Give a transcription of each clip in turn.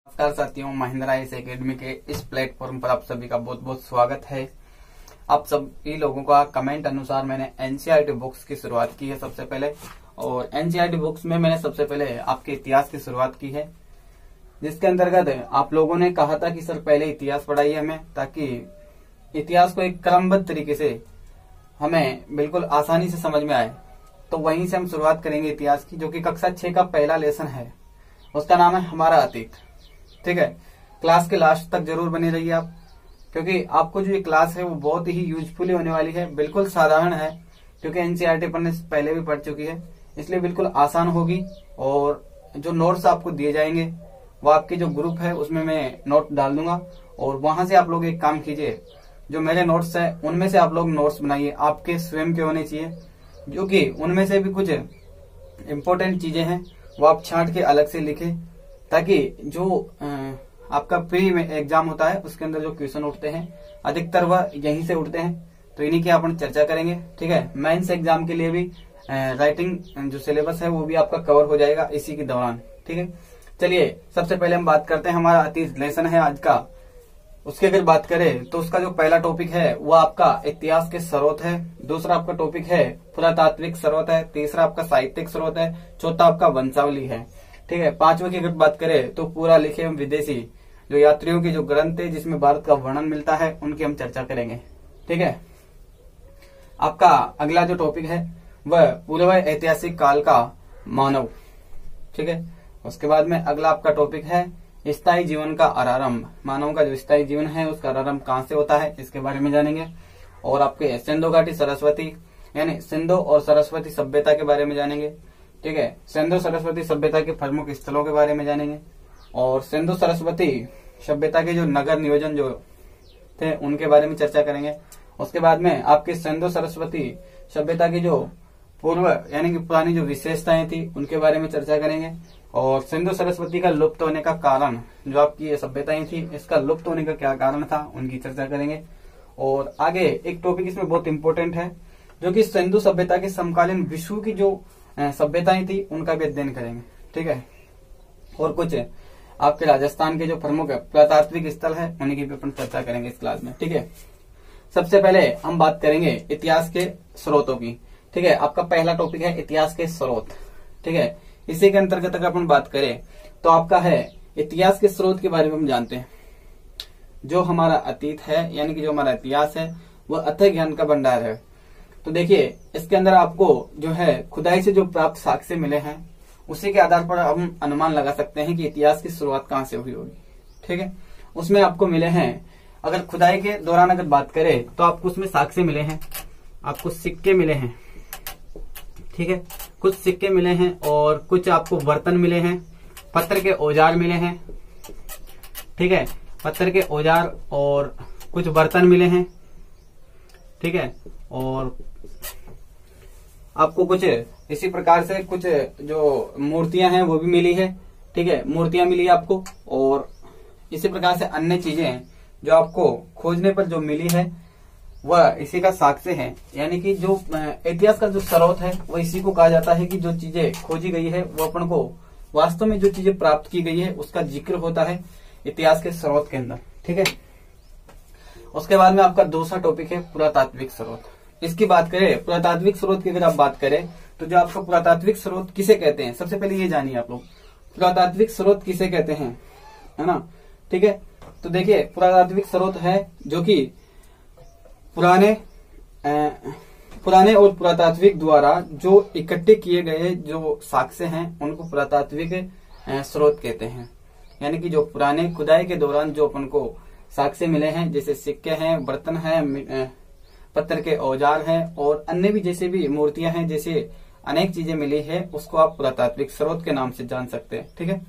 नमस्कार साथियों, Mahindra S academy के इस प्लेटफॉर्म पर आप सभी का बहुत बहुत स्वागत है। आप सभी लोगों का कमेंट अनुसार मैंने एनसीईआरटी बुक्स की शुरुआत की है सबसे पहले। और एनसीईआरटी बुक्स में मैंने सबसे पहले आपके इतिहास की शुरुआत की है, जिसके अंतर्गत आप लोगों ने कहा था कि सर पहले इतिहास पढ़ाइए हमें, ताकि इतिहास को एक क्रमबद्ध तरीके से हमें बिल्कुल आसानी से समझ में आए। तो वहीं से हम शुरुआत करेंगे इतिहास की, जो कि कक्षा 6 का पहला लेसन है। उसका नाम है हमारा अतीत। ठीक है, क्लास के लास्ट तक जरूर बने रहिए आप, क्योंकि आपको जो ये क्लास है वो बहुत ही यूजफुल होने वाली है। बिल्कुल साधारण है, क्योंकि एनसीईआरटी पढ़ने से पहले भी पढ़ चुकी है, इसलिए बिल्कुल आसान होगी। और जो नोट्स आपको दिए जाएंगे वो आपके जो ग्रुप है उसमें मैं नोट डाल दूंगा, और वहां से आप लोग एक काम कीजिए, जो मेरे नोट्स है उनमें से आप लोग नोट्स बनाइए। आपके स्वयं के होने चाहिए, जो कि उनमें से भी कुछ इम्पोर्टेंट चीजें हैं वो आप छांट के अलग से लिखें, ताकि जो आपका प्री में एग्जाम होता है उसके अंदर जो क्वेश्चन उठते हैं अधिकतर वह यहीं से उठते हैं। तो इन्हीं की अपन चर्चा करेंगे। ठीक है, मेंस एग्जाम के लिए भी राइटिंग जो सिलेबस है वो भी आपका कवर हो जाएगा इसी के दौरान। ठीक है, चलिए सबसे पहले हम बात करते हैं, हमारा अतीत लेसन है आज का। उसकी अगर बात करें तो उसका जो पहला टॉपिक है वो आपका इतिहास के स्रोत है। दूसरा आपका टॉपिक है पुरातात्विक स्रोत है। तीसरा आपका साहित्यिक स्रोत है। चौथा आपका वंशावली है। ठीक है, पांचवा की अगर बात करें तो पूरा लिखे एवं विदेशी जो यात्रियों के जो ग्रंथ है जिसमें भारत का वर्णन मिलता है उनकी हम चर्चा करेंगे। ठीक है, आपका अगला जो टॉपिक है वह पूर्व ऐतिहासिक काल का मानव। ठीक है, उसके बाद में अगला आपका टॉपिक है स्थायी जीवन का आरंभ। मानव का जो स्थायी जीवन है उसका आरंभ कहां से होता है इसके बारे में जानेंगे। और आपके सिंधु घाटी सरस्वती यानी सिंधु और सरस्वती सभ्यता के बारे में जानेंगे। ठीक है, सिंधु सरस्वती सभ्यता के प्रमुख स्थलों के बारे में जानेंगे, और सिंधु सरस्वती सभ्यता के जो नगर नियोजन जो थे उनके बारे में चर्चा करेंगे। उसके बाद में आपके सिंधु सरस्वती सभ्यता की जो पूर्व यानी कि पुरानी जो विशेषताएं थी उनके बारे में चर्चा करेंगे। और सिंधु सरस्वती का लुप्त होने का कारण, जो आपकी ये सभ्यताएं थी इसका लुप्त होने का क्या कारण था उनकी चर्चा करेंगे। और आगे एक टॉपिक इसमें बहुत इंपॉर्टेंट है, जो कि सिंधु सभ्यता के समकालीन विश्व की जो सभ्यताएं थी उनका भी अध्ययन करेंगे। ठीक है, और कुछ आपके राजस्थान के जो प्रमुख पुरातात्विक स्थल है उन्हीं की भी अपन चर्चा करेंगे इस क्लास में। ठीक है, सबसे पहले हम बात करेंगे इतिहास के स्रोतों की। ठीक है, आपका पहला टॉपिक है इतिहास के स्रोत। ठीक है, इसी के अंतर्गत अगर अपन बात करें तो आपका है इतिहास के स्रोत के बारे में हम जानते हैं। जो हमारा अतीत है यानी कि जो हमारा इतिहास है वह अथक ज्ञान का भंडार है। तो देखिए, इसके अंदर आपको जो है खुदाई से जो प्राप्त साक्ष्य मिले हैं उसी के आधार पर हम अनुमान लगा सकते हैं कि इतिहास की शुरुआत कहां से हुई होगी। ठीक है, उसमें आपको मिले हैं, अगर खुदाई के दौरान अगर बात करें तो आपको उसमें साक्ष्य मिले हैं, आपको सिक्के मिले हैं। ठीक है, कुछ सिक्के मिले हैं और कुछ आपको बर्तन मिले हैं, पत्थर के औजार मिले हैं। ठीक है, पत्थर के औजार और कुछ बर्तन मिले हैं। ठीक है, और आपको कुछ इसी प्रकार से कुछ जो मूर्तियां हैं वो भी मिली है। ठीक है, मूर्तियां मिली है आपको, और इसी प्रकार से अन्य चीजें जो आपको खोजने पर जो मिली है वह इसी का साक्ष्य है। यानी कि जो इतिहास का जो स्रोत है वह इसी को कहा जाता है कि जो चीजें खोजी गई है वो अपन को वास्तव में जो चीजें प्राप्त की गई है उसका जिक्र होता है इतिहास के स्रोत के अंदर। ठीक है, उसके बाद में आपका दूसरा टॉपिक है पुरातात्विक स्रोत। इसकी बात करें, पुरातात्विक स्रोत की अगर आप बात करें तो जो आपका पुरातात्विक स्रोत किसे कहते हैं, सबसे पहले ये जानिए आप लोग पुरातात्विक स्रोत किसे कहते हैं, है ना। ठीक है, तो देखिए पुरातात्विक स्रोत है जो कि पुराने और पुरातात्विक द्वारा जो इकट्ठे किए गए जो साक्ष्य हैं उनको पुरातात्विक स्रोत कहते हैं। यानी कि जो पुराने खुदाई के दौरान जो अपन को साक्ष्य मिले हैं, जैसे सिक्के हैं, बर्तन हैं, पत्थर के औजार हैं और अन्य भी जैसे भी मूर्तियां हैं, जैसे अनेक चीजें मिली है, उसको आप पुरातात्विक स्रोत के नाम से जान सकते हैं। ठीक है,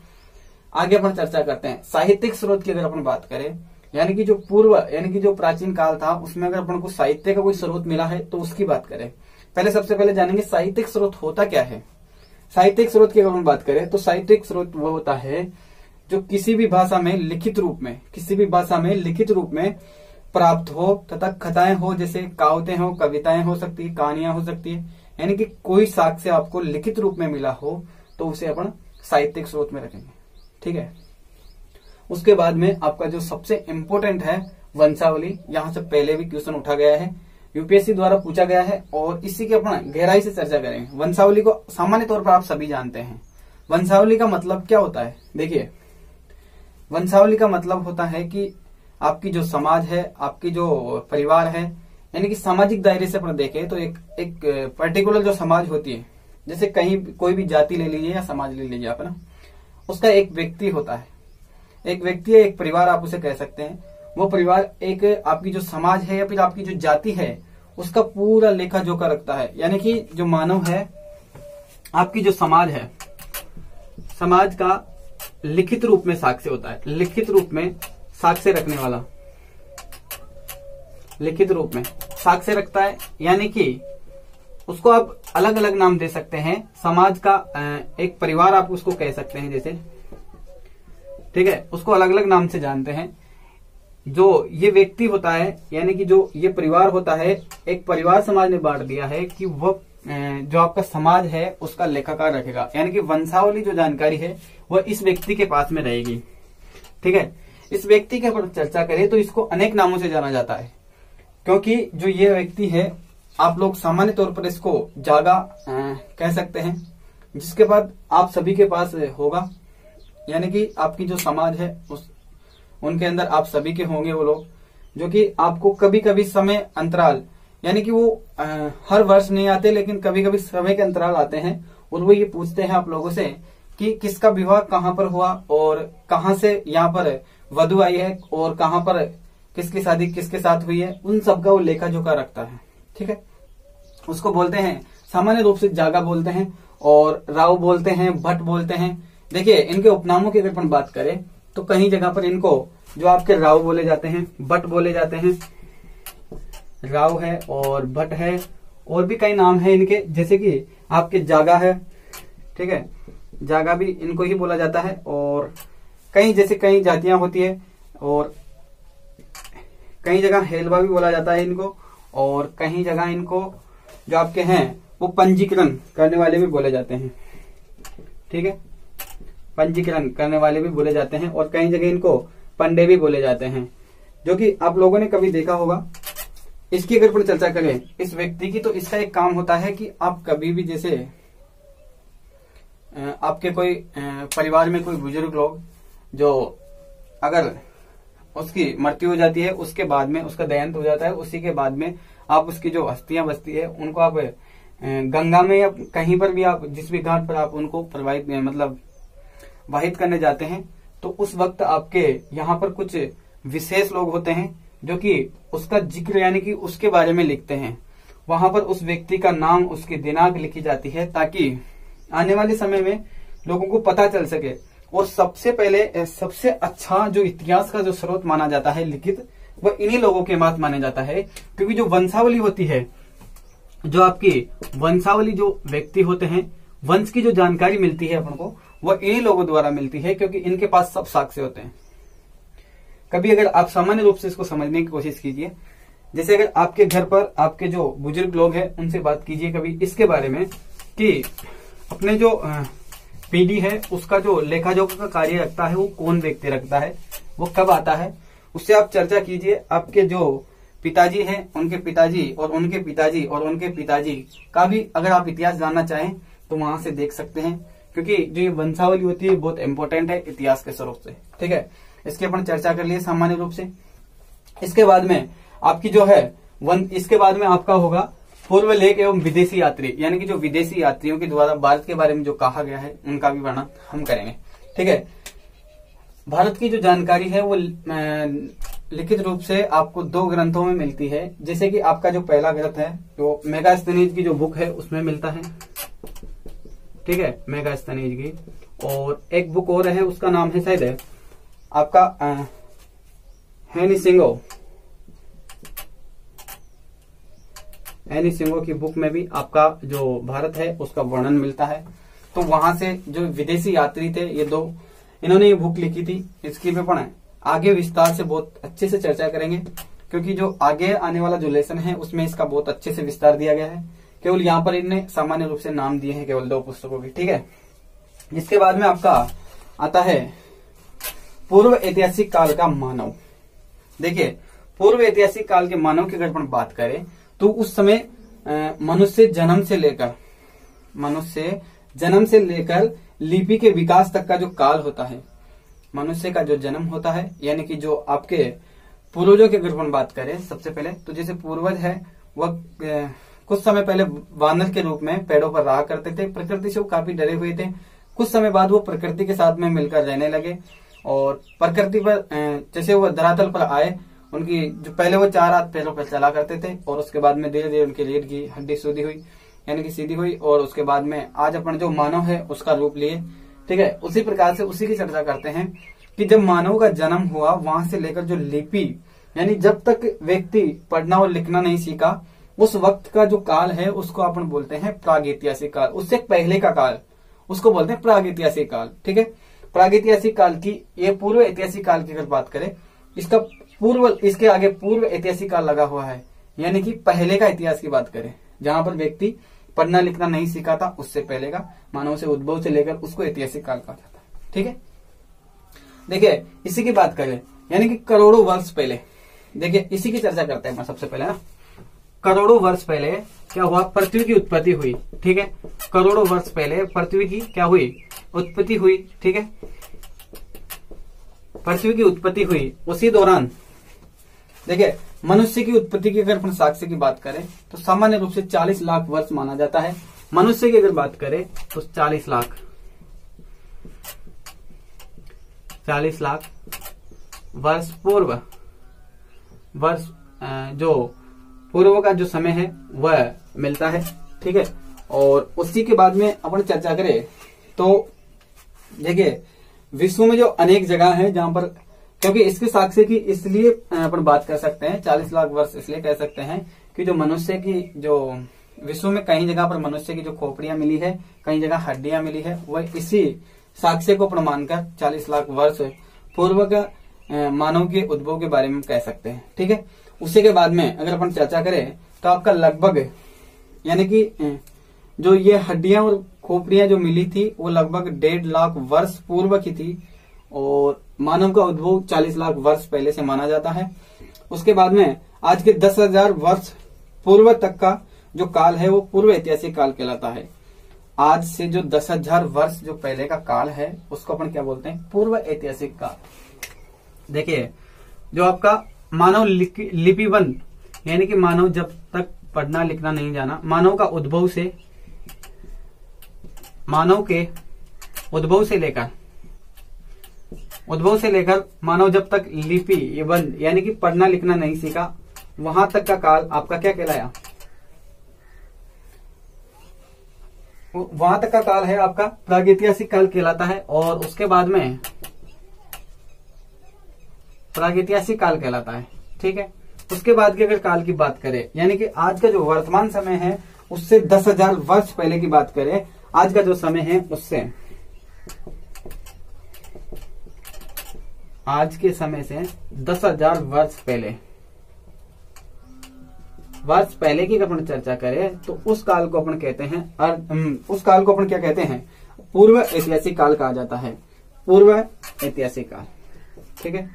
आगे अपन चर्चा करते हैं साहित्यिक स्रोत की। अगर अपन बात करें यानी कि जो पूर्व यानी कि जो प्राचीन काल था उसमें अगर अपन को साहित्य का कोई स्रोत मिला है तो उसकी बात करें। पहले सबसे पहले जानेंगे साहित्यिक स्रोत होता क्या है। साहित्यिक स्रोत की अगर हम बात करें तो साहित्यिक स्रोत वो होता है जो किसी भी भाषा में लिखित रूप में प्राप्त हो तथा कथाएं हो, जैसे कहावतें हो, कविताएं हो सकती है, कहानियां हो सकती है। यानी कि कोई साक्ष्य आपको लिखित रूप में मिला हो तो उसे अपन साहित्यिक स्रोत में रखेंगे। ठीक है, उसके बाद में आपका जो सबसे इम्पोर्टेंट है वंशावली, यहाँ से पहले भी क्वेश्चन उठा गया है, यूपीएससी द्वारा पूछा गया है और इसी की अपना गहराई से चर्चा करेंगे। वंशावली को सामान्य तौर पर आप सभी जानते हैं। वंशावली का मतलब क्या होता है? देखिए, वंशावली का मतलब होता है कि आपकी जो समाज है, आपकी जो परिवार है, यानी कि सामाजिक दायरे से अपन देखें तो एक पर्टिकुलर जो समाज होती है, जैसे कहीं कोई भी जाति ले लीजिए या समाज ले लीजिए अपना, उसका एक व्यक्ति होता है, एक व्यक्ति है, एक परिवार आप उसे कह सकते हैं। वो परिवार एक आपकी जो समाज है या फिर आपकी जो जाति है उसका पूरा लेखा जोखा रखता है। यानी कि जो मानव है, आपकी जो समाज है, समाज का लिखित रूप में साक्ष्य होता है, लिखित रूप में साक्ष्य रखने वाला, लिखित रूप में साक्ष्य रखता है। यानी कि उसको आप अलग अलग नाम दे सकते हैं। समाज का एक परिवार आप उसको कह सकते हैं, जैसे, ठीक है, उसको अलग अलग नाम से जानते हैं। जो ये व्यक्ति होता है, यानी कि जो ये परिवार होता है, एक परिवार समाज ने बांट दिया है कि वो जो आपका समाज है उसका लेखाकार रखेगा। यानी कि वंशावली जो जानकारी है वह इस व्यक्ति के पास में रहेगी। ठीक है, इस व्यक्ति के ऊपर चर्चा करें तो इसको अनेक नामों से जाना जाता है, क्योंकि जो ये व्यक्ति है, आप लोग सामान्य तौर पर इसको जागा कह सकते हैं, जिसके बाद आप सभी के पास होगा। यानी कि आपकी जो समाज है उनके अंदर आप सभी के होंगे वो लोग, जो कि आपको कभी कभी समय अंतराल, यानी कि वो हर वर्ष नहीं आते, लेकिन कभी कभी समय के अंतराल आते हैं और वो ये पूछते हैं आप लोगों से कि किसका विवाह कहाँ पर हुआ और कहाँ से यहाँ पर वधु आई है और कहाँ पर किसकी शादी किसके साथ हुई है, उन सबका वो लेखा जोखा रखता है। ठीक है, उसको बोलते हैं सामान्य रूप से जागा बोलते हैं और राव बोलते हैं, भट्ट बोलते हैं। देखिए, इनके उपनामों की अगर अपन बात करें तो कहीं जगह पर इनको जो आपके राव बोले जाते हैं, भट्ट बोले जाते हैं, राव है और भट्ट है, और भी कई नाम है इनके, जैसे कि आपके जागा है। ठीक है, जागा भी इनको ही बोला जाता है। और कई जैसे कई जातियां होती है और कई जगह हेलवा भी बोला जाता है इनको, और कहीं जगह इनको जो आपके हैं वो पंजीकरण करने वाले भी बोले जाते हैं। ठीक है, पंजीकरण करने वाले भी बोले जाते हैं, और कई जगह इनको पंडे भी बोले जाते हैं, जो कि आप लोगों ने कभी देखा होगा। इसकी अगर पर चर्चा करें इस व्यक्ति की, तो इसका एक काम होता है कि आप कभी भी जैसे आपके कोई परिवार में कोई बुजुर्ग लोग जो अगर उसकी मृत्यु हो जाती है, उसके बाद में उसका देहांत हो जाता है, उसी के बाद में आप उसकी जो अस्थियां बचती है उनको आप गंगा में या कहीं पर भी आप जिस भी घाट पर आप उनको प्रवाहित मतलब वाहित करने जाते हैं, तो उस वक्त आपके यहाँ पर कुछ विशेष लोग होते हैं जो कि उसका जिक्र यानी कि उसके बारे में लिखते हैं। वहां पर उस व्यक्ति का नाम, उसकी दिनांक लिखी जाती है, ताकि आने वाले समय में लोगों को पता चल सके। और सबसे पहले सबसे अच्छा जो इतिहास का जो स्रोत माना जाता है लिखित, वह इन्हीं लोगों के पास माना जाता है, क्योंकि जो वंशावली होती है, जो आपकी वंशावली जो व्यक्ति होते हैं, वंश की जो जानकारी मिलती है अपन को, वह इन्हीं लोगों द्वारा मिलती है, क्योंकि इनके पास सब साक्ष्य होते हैं। कभी अगर आप सामान्य रूप से इसको समझने की कोशिश कीजिए, जैसे अगर आपके घर पर आपके जो बुजुर्ग लोग हैं उनसे बात कीजिए कभी इसके बारे में कि अपने जो पीढ़ी है उसका जो लेखा जोखा का कार्य रखता है वो कौन व्यक्ति रखता है, वो कब आता है, उससे आप चर्चा कीजिए। आपके जो पिताजी हैं, उनके पिताजी और उनके पिताजी और उनके पिताजी का भी अगर आप इतिहास जानना चाहें तो वहां से देख सकते हैं, क्योंकि जो ये वंशावली होती है बहुत इंपॉर्टेंट है इतिहास के स्वरूप से। ठीक है, इसकी अपन चर्चा कर लिए सामान्य रूप से। इसके बाद में आपकी जो है इसके बाद में आपका होगा पूर्व लेख एवं विदेशी यात्री, यानी कि जो विदेशी यात्रियों के द्वारा भारत के बारे में जो कहा गया है उनका भी वर्णन हम करेंगे। ठीक है, भारत की जो जानकारी है वो लिखित रूप से आपको 2 ग्रंथों में मिलती है। जैसे कि आपका जो पहला ग्रंथ है वो मेगास्थनीज की जो बुक है उसमें मिलता है। ठीक है, मेगास्थनीज की, और एक बुक और है उसका नाम है शायद आपका एनी सिंगो की बुक में भी आपका जो भारत है उसका वर्णन मिलता है। तो वहां से जो विदेशी यात्री थे ये 2, इन्होंने ये बुक लिखी थी। इसकी भी अपन आगे विस्तार से बहुत अच्छे से चर्चा करेंगे, क्योंकि जो आगे आने वाला जो लेसन है उसमें इसका बहुत अच्छे से विस्तार दिया गया है। केवल यहाँ पर इन्हें सामान्य रूप से नाम दिए हैं केवल 2 पुस्तकों के। ठीक है, इसके बाद में आपका आता है पूर्व ऐतिहासिक काल का मानव। देखिए, पूर्व ऐतिहासिक काल के मानव की अगर अपन बात करें तो उस समय मनुष्य जन्म से लेकर लिपि के विकास तक का जो काल होता है, मनुष्य का जो जन्म होता है, यानी कि जो आपके पूर्वजों की अगर अपन बात करें सबसे पहले, तो जैसे पूर्वज है वह कुछ समय पहले वानर के रूप में पेड़ों पर रहा करते थे। प्रकृति से वो काफी डरे हुए थे। कुछ समय बाद वो प्रकृति के साथ में मिलकर रहने लगे और प्रकृति पर जैसे वो धरातल पर आए, उनकी जो पहले वो 4 हाथ पैरों पर चला करते थे और उसके बाद में धीरे धीरे उनकी रीढ़ की हड्डी सीधी हुई, यानी कि सीधी हुई, और उसके बाद में आज अपन जो मानव है उसका रूप लिए। ठीक है, उसी प्रकार से उसी की चर्चा करते हैं कि जब मानव का जन्म हुआ वहां से लेकर जो लिपि, यानी जब तक व्यक्ति पढ़ना और लिखना नहीं सीखा, उस वक्त का जो काल है उसको अपन बोलते हैं प्रागैतिहासिक काल। उससे पहले का काल उसको बोलते हैं प्रागैतिहासिक काल। ठीक है, प्रागैतिहासिक काल की ये पूर्व ऐतिहासिक काल की अगर बात करें, इसके आगे पूर्व ऐतिहासिक काल लगा हुआ है, यानी कि पहले का इतिहास की बात करें, जहां पर व्यक्ति पढ़ना लिखना नहीं सीखा था, उससे पहले का, मानव से उद्भव से लेकर, उसको ऐतिहासिक काल कहा जाता है। ठीक है, देखिए इसी की बात करें, यानी कि करोड़ों वर्ष पहले, देखिए इसी की चर्चा करते हैं सबसे पहले ना। करोड़ों वर्ष पहले क्या हुआ, पृथ्वी की उत्पत्ति हुई। ठीक है, करोड़ों वर्ष पहले पृथ्वी की क्या हुई, उत्पत्ति हुई। ठीक है, पृथ्वी की उत्पत्ति हुई। उसी दौरान देखिए मनुष्य की उत्पत्ति की अगर अपन साक्ष्य की बात करें तो सामान्य रूप से 40 लाख वर्ष माना जाता है। मनुष्य की अगर बात करें तो 40 लाख वर्ष पूर्व, जो पूर्व का जो समय है वह मिलता है। ठीक है, और उसी के बाद में अपन चर्चा करें तो देखिए विश्व में जो अनेक जगह है जहां पर, क्योंकि इसके साक्ष्य की इसलिए अपन बात कर सकते हैं 40 लाख वर्ष इसलिए कह सकते हैं कि जो मनुष्य की जो विश्व में कई जगह पर मनुष्य की जो खोपड़ियां मिली है, कई जगह हड्डियां मिली है, वह इसी साक्ष्य को अपन मानकर 40 लाख वर्ष पूर्व का मानव के उद्भव के बारे में कह सकते हैं। ठीक है, उसी के बाद में अगर अपन चर्चा करें तो आपका लगभग, यानी कि जो ये हड्डियां और खोपड़ियां जो मिली थी वो लगभग 1.5 लाख वर्ष पूर्व की थी और मानव का उद्भव 40 लाख वर्ष पहले से माना जाता है। उसके बाद में आज के 10,000 वर्ष पूर्व तक का जो काल है वो पूर्व ऐतिहासिक काल कहलाता है। आज से जो 10,000 वर्ष जो पहले का काल है उसको अपन क्या बोलते हैं, पूर्व ऐतिहासिक काल। देखिए जो आपका मानव लिपिबंध, यानी कि मानव जब तक पढ़ना लिखना नहीं जाना, मानव के उद्भव से लेकर मानव जब तक लिपि बंद, यानी कि पढ़ना लिखना नहीं सीखा, वहां तक का काल आपका क्या कहलाया, वहां तक का काल है आपका प्रागैतिहासिक काल कहलाता है। और उसके बाद में प्रागैतिहासिक काल कहलाता है। ठीक है, उसके बाद की अगर काल की बात करें, यानी कि आज का जो वर्तमान समय है उससे 10,000 वर्ष पहले की बात करें, आज का जो समय है उससे, आज के समय से 10,000 वर्ष पहले की अपन चर्चा करें तो उस काल को अपन कहते हैं, उस काल को अपन क्या कहते हैं, पूर्व ऐतिहासिक काल कहा जाता है, पूर्व ऐतिहासिक काल। ठीक है,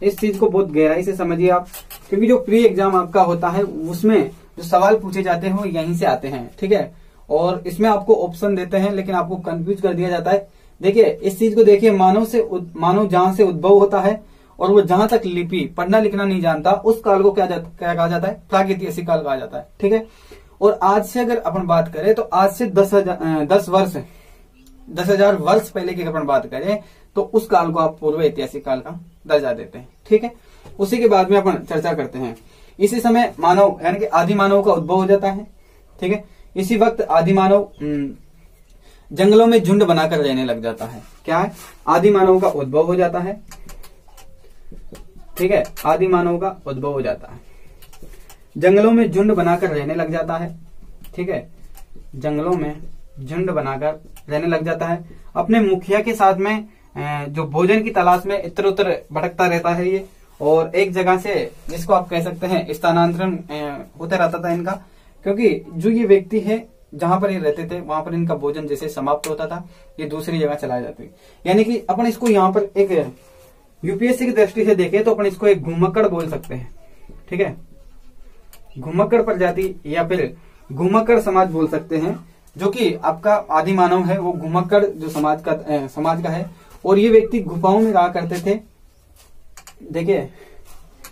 इस चीज को बहुत गहराई से समझिए आप, क्योंकि जो प्री एग्जाम आपका होता है उसमें जो सवाल पूछे जाते हैं वो यहीं से आते हैं। ठीक है, और इसमें आपको ऑप्शन देते हैं लेकिन आपको कंफ्यूज कर दिया जाता है। देखिए इस चीज को देखिए, मानव जहां से उद्भव होता है और वो जहां तक लिपि पढ़ना लिखना नहीं जानता, उस काल को क्या कहा जाता है, प्रागैतिहासिक काल कहा जाता है। ठीक है, और आज से अगर अपन बात करें तो आज से 10,000 वर्ष पहले की अपन बात करें तो उस काल को आप पूर्व ऐतिहासिक काल का दर्जा देते हैं। ठीक है, उसी के बाद में अपन चर्चा करते हैं। इसी समय मानव यानी कि आदि मानव का उद्भव हो जाता है। ठीक है, इसी वक्त आदि मानव जंगलों में झुंड बनाकर रहने लग जाता है। क्या है, आदि मानव का उद्भव हो जाता है। ठीक है, आदि मानव का उद्भव हो जाता है, जंगलों में झुंड बनाकर रहने लग जाता है। ठीक है, जंगलों में झुंड बनाकर रहने लग जाता है, अपने मुखिया के साथ में जो भोजन की तलाश में इतर उतर भटकता रहता है ये, और एक जगह से जिसको आप कह सकते हैं स्थानांतरण होता रहता था इनका, क्योंकि जो ये व्यक्ति है जहां पर ये रहते थे वहां पर इनका भोजन जैसे समाप्त होता था, ये दूसरी जगह चला जाते। यानी कि अपन इसको यहाँ पर एक यूपीएससी की दृष्टि से देखें तो अपन इसको एक घुमक्कड़ बोल सकते हैं। ठीक है, घुमक्कड़ प्रजाति या फिर घुमक्कड़ समाज बोल सकते हैं, जो कि आपका आदि मानव है वो घुमक्कड़ जो समाज का है। और ये व्यक्ति गुफाओं में रहा करते थे। देखिए,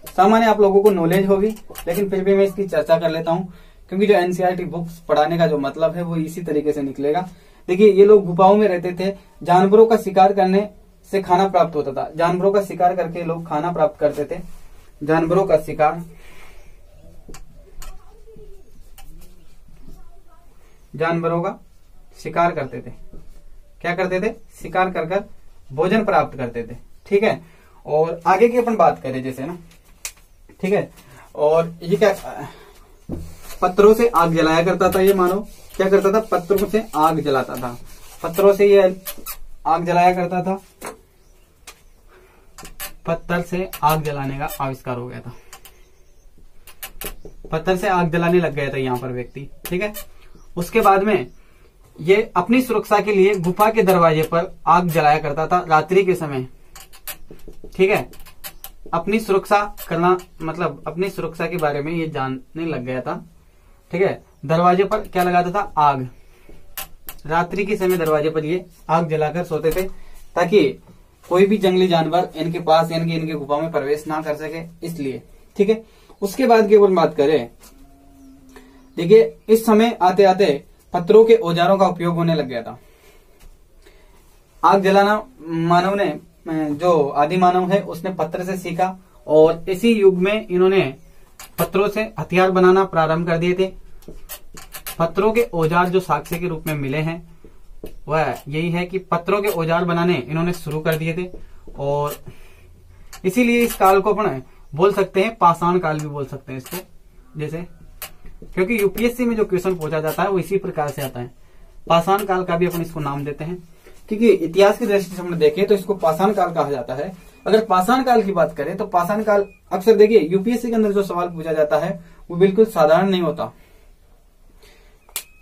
सामान्य आप लोगों को नॉलेज होगी, लेकिन फिर भी मैं इसकी चर्चा कर लेता हूँ, क्योंकि जो एनसीईआरटी बुक्स पढ़ाने का जो मतलब है वो इसी तरीके से निकलेगा। देखिए, ये लोग गुफाओं में रहते थे, जानवरों का शिकार करने से खाना प्राप्त होता था। जानवरों का शिकार करके लोग खाना प्राप्त करते थे। जानवरों का शिकार करते थे। क्या करते थे? शिकार कर भोजन प्राप्त करते थे। ठीक है, और आगे की अपन बात करें जैसे ना, ठीक है, और ये क्या, पत्थरों से आग जलाया करता था ये मानव। क्या करता था? पत्थरों से आग जलाता था। पत्थरों से ये आग जलाया करता था। पत्थर से आग जलाने का आविष्कार हो गया था। पत्थर से आग जलाने लग गया था यहाँ पर व्यक्ति। ठीक है, उसके बाद में ये अपनी सुरक्षा के लिए गुफा के दरवाजे पर आग जलाया करता था रात्रि के समय। ठीक है, अपनी सुरक्षा करना मतलब अपनी सुरक्षा के बारे में ये जानने लग गया था। ठीक है, दरवाजे पर क्या लगाता था? आग। रात्रि के समय दरवाजे पर ये आग जलाकर सोते थे, ताकि कोई भी जंगली जानवर इनके पास यानी कि इनके गुफा में प्रवेश ना कर सके, इसलिए। ठीक है, उसके बाद की अपन बात करें, देखिए, इस समय आते आते पत्थरों के औजारों का उपयोग होने लग गया था। आग जलाना मानव ने, जो आदि मानव है, उसने पत्थर से सीखा, और इसी युग में इन्होंने पत्थरों से हथियार बनाना प्रारंभ कर दिए थे। पत्थरों के औजार जो साक्ष्य के रूप में मिले हैं वह यही है कि पत्थरों के औजार बनाने इन्होंने शुरू कर दिए थे। और इसीलिए इस काल को अपन बोल सकते हैं पाषाण काल भी बोल सकते हैं इसको, जैसे, क्योंकि यूपीएससी में जो क्वेश्चन पूछा जाता है वो इसी प्रकार से आता है। पाषाण काल का भी अपन इसको नाम देते हैं, क्योंकि इतिहास की दृष्टि से हमने देखे तो इसको पाषाण काल कहा जाता है। अगर पाषाण काल की बात करें तो पाषाण काल अक्सर देखिए यूपीएससी के अंदर जो सवाल पूछा जाता है वो बिल्कुल साधारण नहीं होता।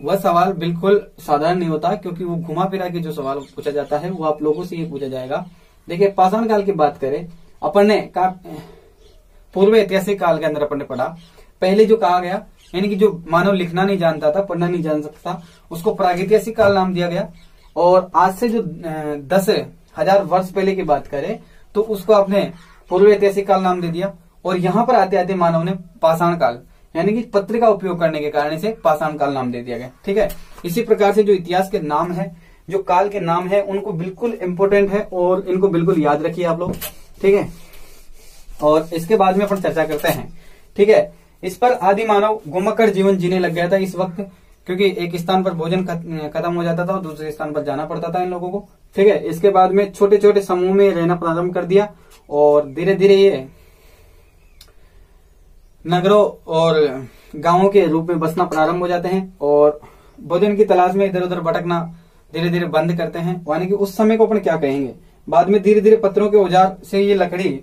वह सवाल बिल्कुल साधारण नहीं होता, क्योंकि वो घुमा फिरा के जो सवाल पूछा जाता है वो आप लोगों से ये पूछा जाएगा। देखिए, पाषाण काल की बात करें, अपन ने पूर्व ऐतिहासिक काल के अंदर अपन ने पढ़ा, पहले जो कहा गया, यानी कि जो मानव लिखना नहीं जानता था, पढ़ना नहीं जान सकता, उसको प्रागैतिहासिक काल नाम दिया गया। और आज से जो 10,000 वर्ष पहले की बात करें तो उसको आपने पूर्व ऐतिहासिक काल नाम दे दिया। और यहाँ पर आते आते मानव ने पाषाण काल यानी कि पत्र का उपयोग करने के कारण से पाषाण काल नाम दे दिया गया। ठीक है, इसी प्रकार से जो इतिहास के नाम है, जो काल के नाम है, उनको बिल्कुल इंपोर्टेंट है और इनको बिल्कुल याद रखिए आप लोग। ठीक है, और इसके बाद में अपन चर्चा करते हैं। ठीक है, इस पर आदि मानव घुमक्कड़ जीवन जीने लग गया था इस वक्त, क्योंकि एक स्थान पर भोजन खत्म हो जाता था और दूसरे स्थान पर जाना पड़ता था इन लोगों को। ठीक है, इसके बाद में छोटे छोटे समूह में रहना प्रारंभ कर दिया और धीरे धीरे ये नगरों और गांवों के रूप में बसना प्रारंभ हो जाते हैं और भोजन की तलाश में इधर उधर भटकना धीरे धीरे बंद करते हैं। यानी कि उस समय को अपन क्या कहेंगे, बाद में धीरे धीरे पत्थरों के औजार से ये लकड़ी,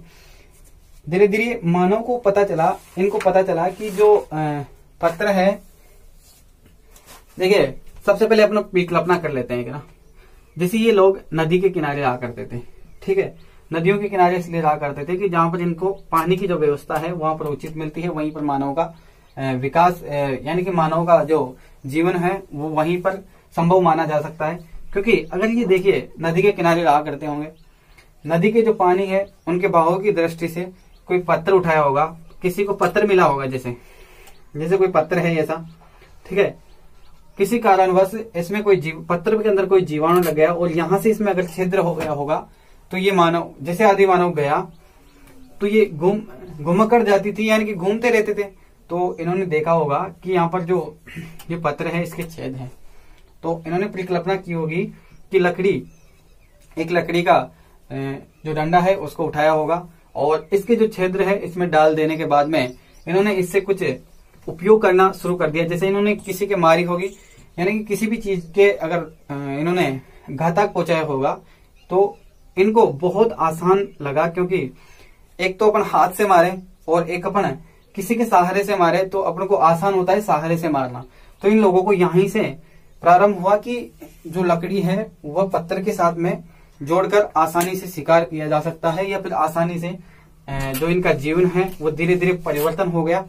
धीरे धीरे मानव को पता चला, इनको पता चला कि जो पत्थर है, देखिए सबसे पहले अपन कल्पना कर लेते हैं ना, जैसे ये लोग नदी के किनारे रहा करते थे। ठीक है, नदियों के किनारे इसलिए रहा करते थे कि जहां पर इनको पानी की जो व्यवस्था है वहां पर उचित मिलती है, वहीं पर मानव का विकास यानी कि मानव का जो जीवन है वो वहीं पर संभव माना जा सकता है। क्योंकि अगर ये देखिए नदी के किनारे रहा करते होंगे, नदी के जो पानी है उनके बहाव की दृष्टि से कोई पत्थर उठाया होगा, किसी को पत्थर मिला होगा, जैसे कोई पत्थर है ऐसा। ठीक है, किसी कारणवश इसमें कोई पत्थर के अंदर कोई जीवाणु लग गया और यहां से इसमें अगर छिद्र हो गया होगा तो ये मानव, जैसे आदि मानव गया तो ये घुमक्कड़ जाती थी, यानी कि घूमते रहते थे। तो इन्होंने देखा होगा कि यहाँ पर जो ये पत्थर है इसके छेद हैं, तो इन्होंने परिकल्पना की होगी कि एक लकड़ी का जो डंडा है उसको उठाया होगा और इसके जो छिद्र है इसमें डाल देने के बाद में इन्होंने इससे कुछ उपयोग करना शुरू कर दिया। जैसे इन्होंने किसी के मारी होगी, यानी कि किसी भी चीज के अगर इन्होंने घातक पहुंचाया होगा तो इनको बहुत आसान लगा, क्योंकि एक तो अपन हाथ से मारे और एक अपन किसी के सहारे से मारे तो अपन को आसान होता है सहारे से मारना। तो इन लोगों को यहीं से प्रारंभ हुआ कि जो लकड़ी है वह पत्थर के साथ में जोड़कर आसानी से शिकार किया जा सकता है, या फिर आसानी से जो इनका जीवन है वो धीरे धीरे परिवर्तन हो गया,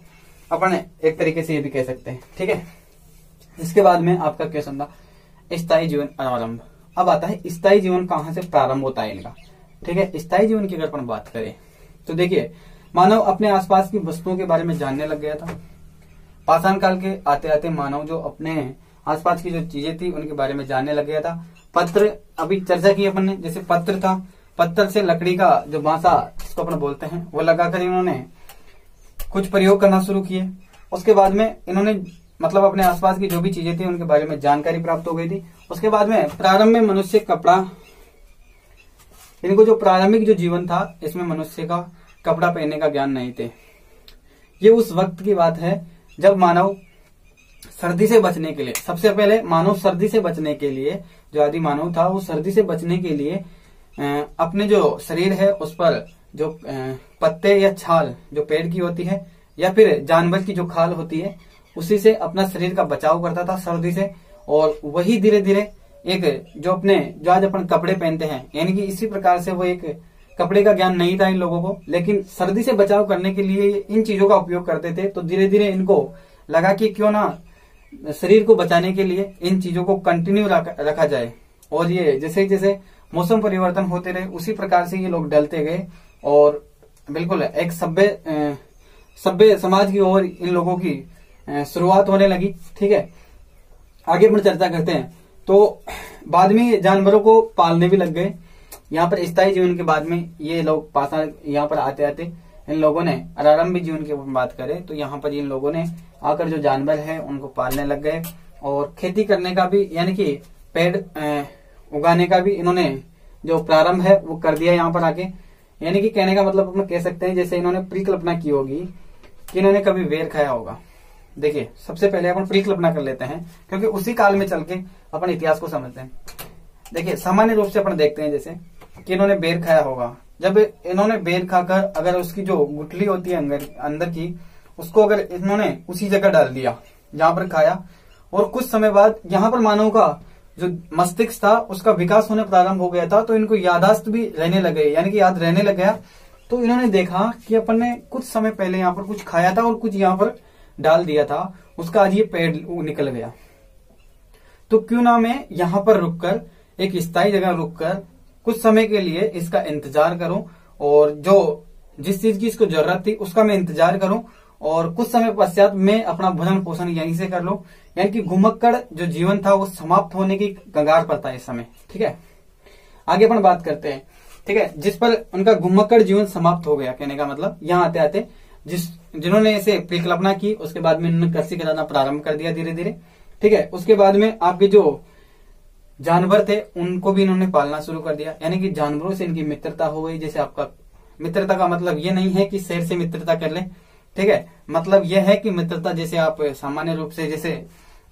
अपन एक तरीके से ये भी कह सकते हैं। ठीक है, इसके बाद में आपका क्वेश्चन था स्थायी जीवन आरंभ। अब आता है स्थायी जीवन कहाँ से प्रारंभ होता है इनका। ठीक है, स्थायी जीवन की अगर अपन बात करें तो देखिए, मानव अपने आसपास की वस्तुओं के बारे में जानने लग गया था। पाषाण काल के आते आते मानव जो अपने आसपास की जो चीजें थी उनके बारे में जानने लग गया था। पत्र, अभी चर्चा की अपन ने, जैसे पत्र था, पत्थर से लकड़ी का जो बांसा इसको अपन बोलते हैं वो लगाकर इन्होंने कुछ प्रयोग करना शुरू किए। उसके बाद में इन्होंने मतलब अपने आसपास की जो भी चीजें थी उनके बारे में जानकारी प्राप्त हो गई थी। उसके बाद में प्रारंभ में मनुष्य कपड़ा, इनको जो प्रारंभिक जो जीवन था इसमें मनुष्य का कपड़ा पहनने का ज्ञान नहीं थे। ये उस वक्त की बात है जब मानव सर्दी से बचने के लिए, सबसे पहले मानव सर्दी से बचने के लिए, जो आदि मानव था वो सर्दी से बचने के लिए अपने जो शरीर है उस पर जो पत्ते या छाल जो पेड़ की होती है या फिर जानवर की जो खाल होती है उसी से अपना शरीर का बचाव करता था सर्दी से। और वही धीरे धीरे एक जो अपने जो आज अपन कपड़े पहनते हैं, यानी कि इसी प्रकार से वो एक कपड़े का ज्ञान नहीं था इन लोगों को, लेकिन सर्दी से बचाव करने के लिए इन चीजों का उपयोग करते थे। तो धीरे धीरे इनको लगा कि क्यों ना शरीर को बचाने के लिए इन चीजों को कंटिन्यू रखा जाए। और ये जैसे जैसे मौसम परिवर्तन होते रहे उसी प्रकार से ये लोग ढलते गए और बिल्कुल एक सभ्य समाज की ओर इन लोगों की शुरुआत होने लगी। ठीक है, आगे अपन चर्चा करते हैं। तो बाद में जानवरों को पालने भी लग गए। यहाँ पर स्थायी जीवन के बाद में ये लोग पाषाण यहाँ पर आते आते इन लोगों ने आरंभिक जीवन की बात करें तो यहाँ पर इन लोगों ने आकर जो जानवर है उनको पालने लग गए और खेती करने का भी, यानी कि पेड़ उगाने का भी इन्होंने जो प्रारंभ है वो कर दिया यहाँ पर आके। यानी कि कहने का मतलब अपन कह सकते हैं जैसे इन्होंने परिकल्पना की होगी कि इन्होंने कभी बेर खाया होगा। देखिए, सबसे पहले अपन परिकल्पना कर लेते हैं क्योंकि उसी काल में चल के अपन इतिहास को समझते हैं। देखिए, सामान्य रूप से अपन देखते हैं जैसे कि इन्होंने बेर खाया होगा। जब इन्होंने बेर खाकर अगर उसकी जो गुठली होती है अंदर की, उसको अगर इन्होंने उसी जगह डाल दिया जहां पर खाया, और कुछ समय बाद यहाँ पर मानव का जो मस्तिष्क था उसका विकास होने प्रारंभ हो गया था, तो इनको यादाश्त भी रहने लगे, यानी कि याद रहने लग गया। तो इन्होंने देखा कि अपन ने कुछ समय पहले यहाँ पर कुछ खाया था और कुछ यहाँ पर डाल दिया था, उसका आज ये पेड़ निकल गया। तो क्यों ना मैं यहाँ पर रुककर एक स्थायी जगह रुककर कुछ समय के लिए इसका इंतजार करूं और जो जिस चीज की इसको जरूरत थी उसका मैं इंतजार करूं और कुछ समय पश्चात मैं अपना भरण पोषण यहीं से कर लूं। यानी कि घुमक्कड़ जो जीवन था वो समाप्त होने की कगार पर था इस समय। ठीक है, आगे अपन बात करते हैं। ठीक है, जिस पर उनका घुमक्कड़ जीवन समाप्त हो गया, कहने का मतलब यहाँ आते आते जिन्होंने इसे परिकल्पना की उसके बाद में इन्होंने कृषि कराना प्रारंभ कर दिया धीरे धीरे। ठीक है, उसके बाद में आपके जो जानवर थे उनको भी इन्होंने पालना शुरू कर दिया, यानी कि जानवरों से इनकी मित्रता हो गई। जैसे आपका मित्रता का मतलब ये नहीं है कि शेर से मित्रता कर ले, ठीक है, मतलब यह है कि मित्रता जैसे आप सामान्य रूप से जैसे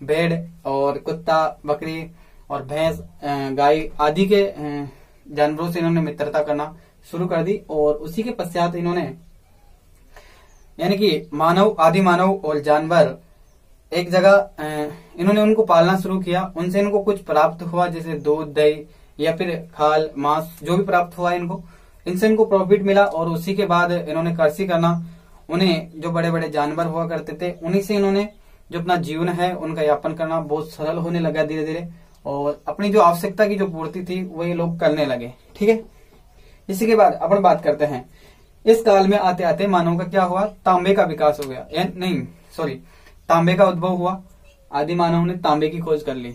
भेड़ और कुत्ता, बकरी और भैंस, गाय आदि के जानवरों से इन्होंने मित्रता करना शुरू कर दी। और उसी के पश्चात इन्होंने, यानी कि मानव, आदि मानव और जानवर एक जगह इन्होंने उनको पालना शुरू किया। उनसे इनको कुछ प्राप्त हुआ जैसे दूध, दही या फिर खाल, मांस, जो भी प्राप्त हुआ इनसे इनको प्रॉफिट मिला। और उसी के बाद इन्होंने कृषि करना, उन्हें जो बड़े बड़े जानवर हुआ करते थे उन्हीं से इन्होंने जो अपना जीवन है उनका यापन करना बहुत सरल होने लगा धीरे धीरे, और अपनी जो आवश्यकता की जो पूर्ति थी वो ये लोग करने लगे। ठीक है, इसी के बाद अपन बात करते हैं इस काल में आते आते मानव का क्या हुआ, तांबे का विकास हो गया, तांबे का उद्भव हुआ। आदि मानव ने तांबे की खोज कर ली।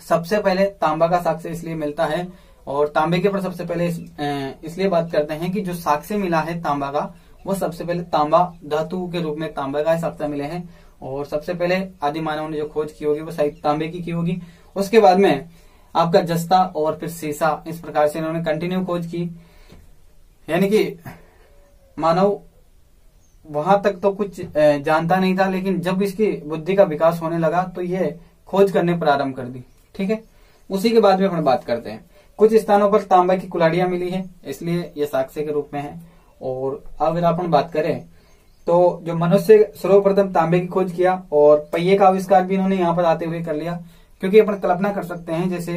सबसे पहले तांबा का साक्ष्य इसलिए मिलता है, और तांबे के ऊपर सबसे पहले इसलिए बात करते हैं कि जो साक्ष्य मिला है तांबा का वो सबसे पहले तांबा धातु के रूप में तांबा का साक्ष्य मिले हैं। और सबसे पहले आदि मानव ने जो खोज की होगी वो शायद तांबे की होगी। उसके बाद में आपका जस्ता और फिर सीसा, इस प्रकार से इन्होंने कंटिन्यू खोज की। यानी कि मानव वहां तक तो कुछ जानता नहीं था, लेकिन जब इसकी बुद्धि का विकास होने लगा तो ये खोज करने प्रारंभ कर दी। ठीक है, उसी के बाद में अपन बात करते हैं। कुछ स्थानों पर तांबा की कुल्हाड़ियां मिली है, इसलिए ये साक्ष्य के रूप में है। और अगर अपन बात करें तो जो मनुष्य सर्वप्रथम तांबे की खोज किया और पहिए का आविष्कार भी इन्होंने यहाँ पर आते हुए कर लिया। क्योंकि अपन कल्पना कर सकते हैं जैसे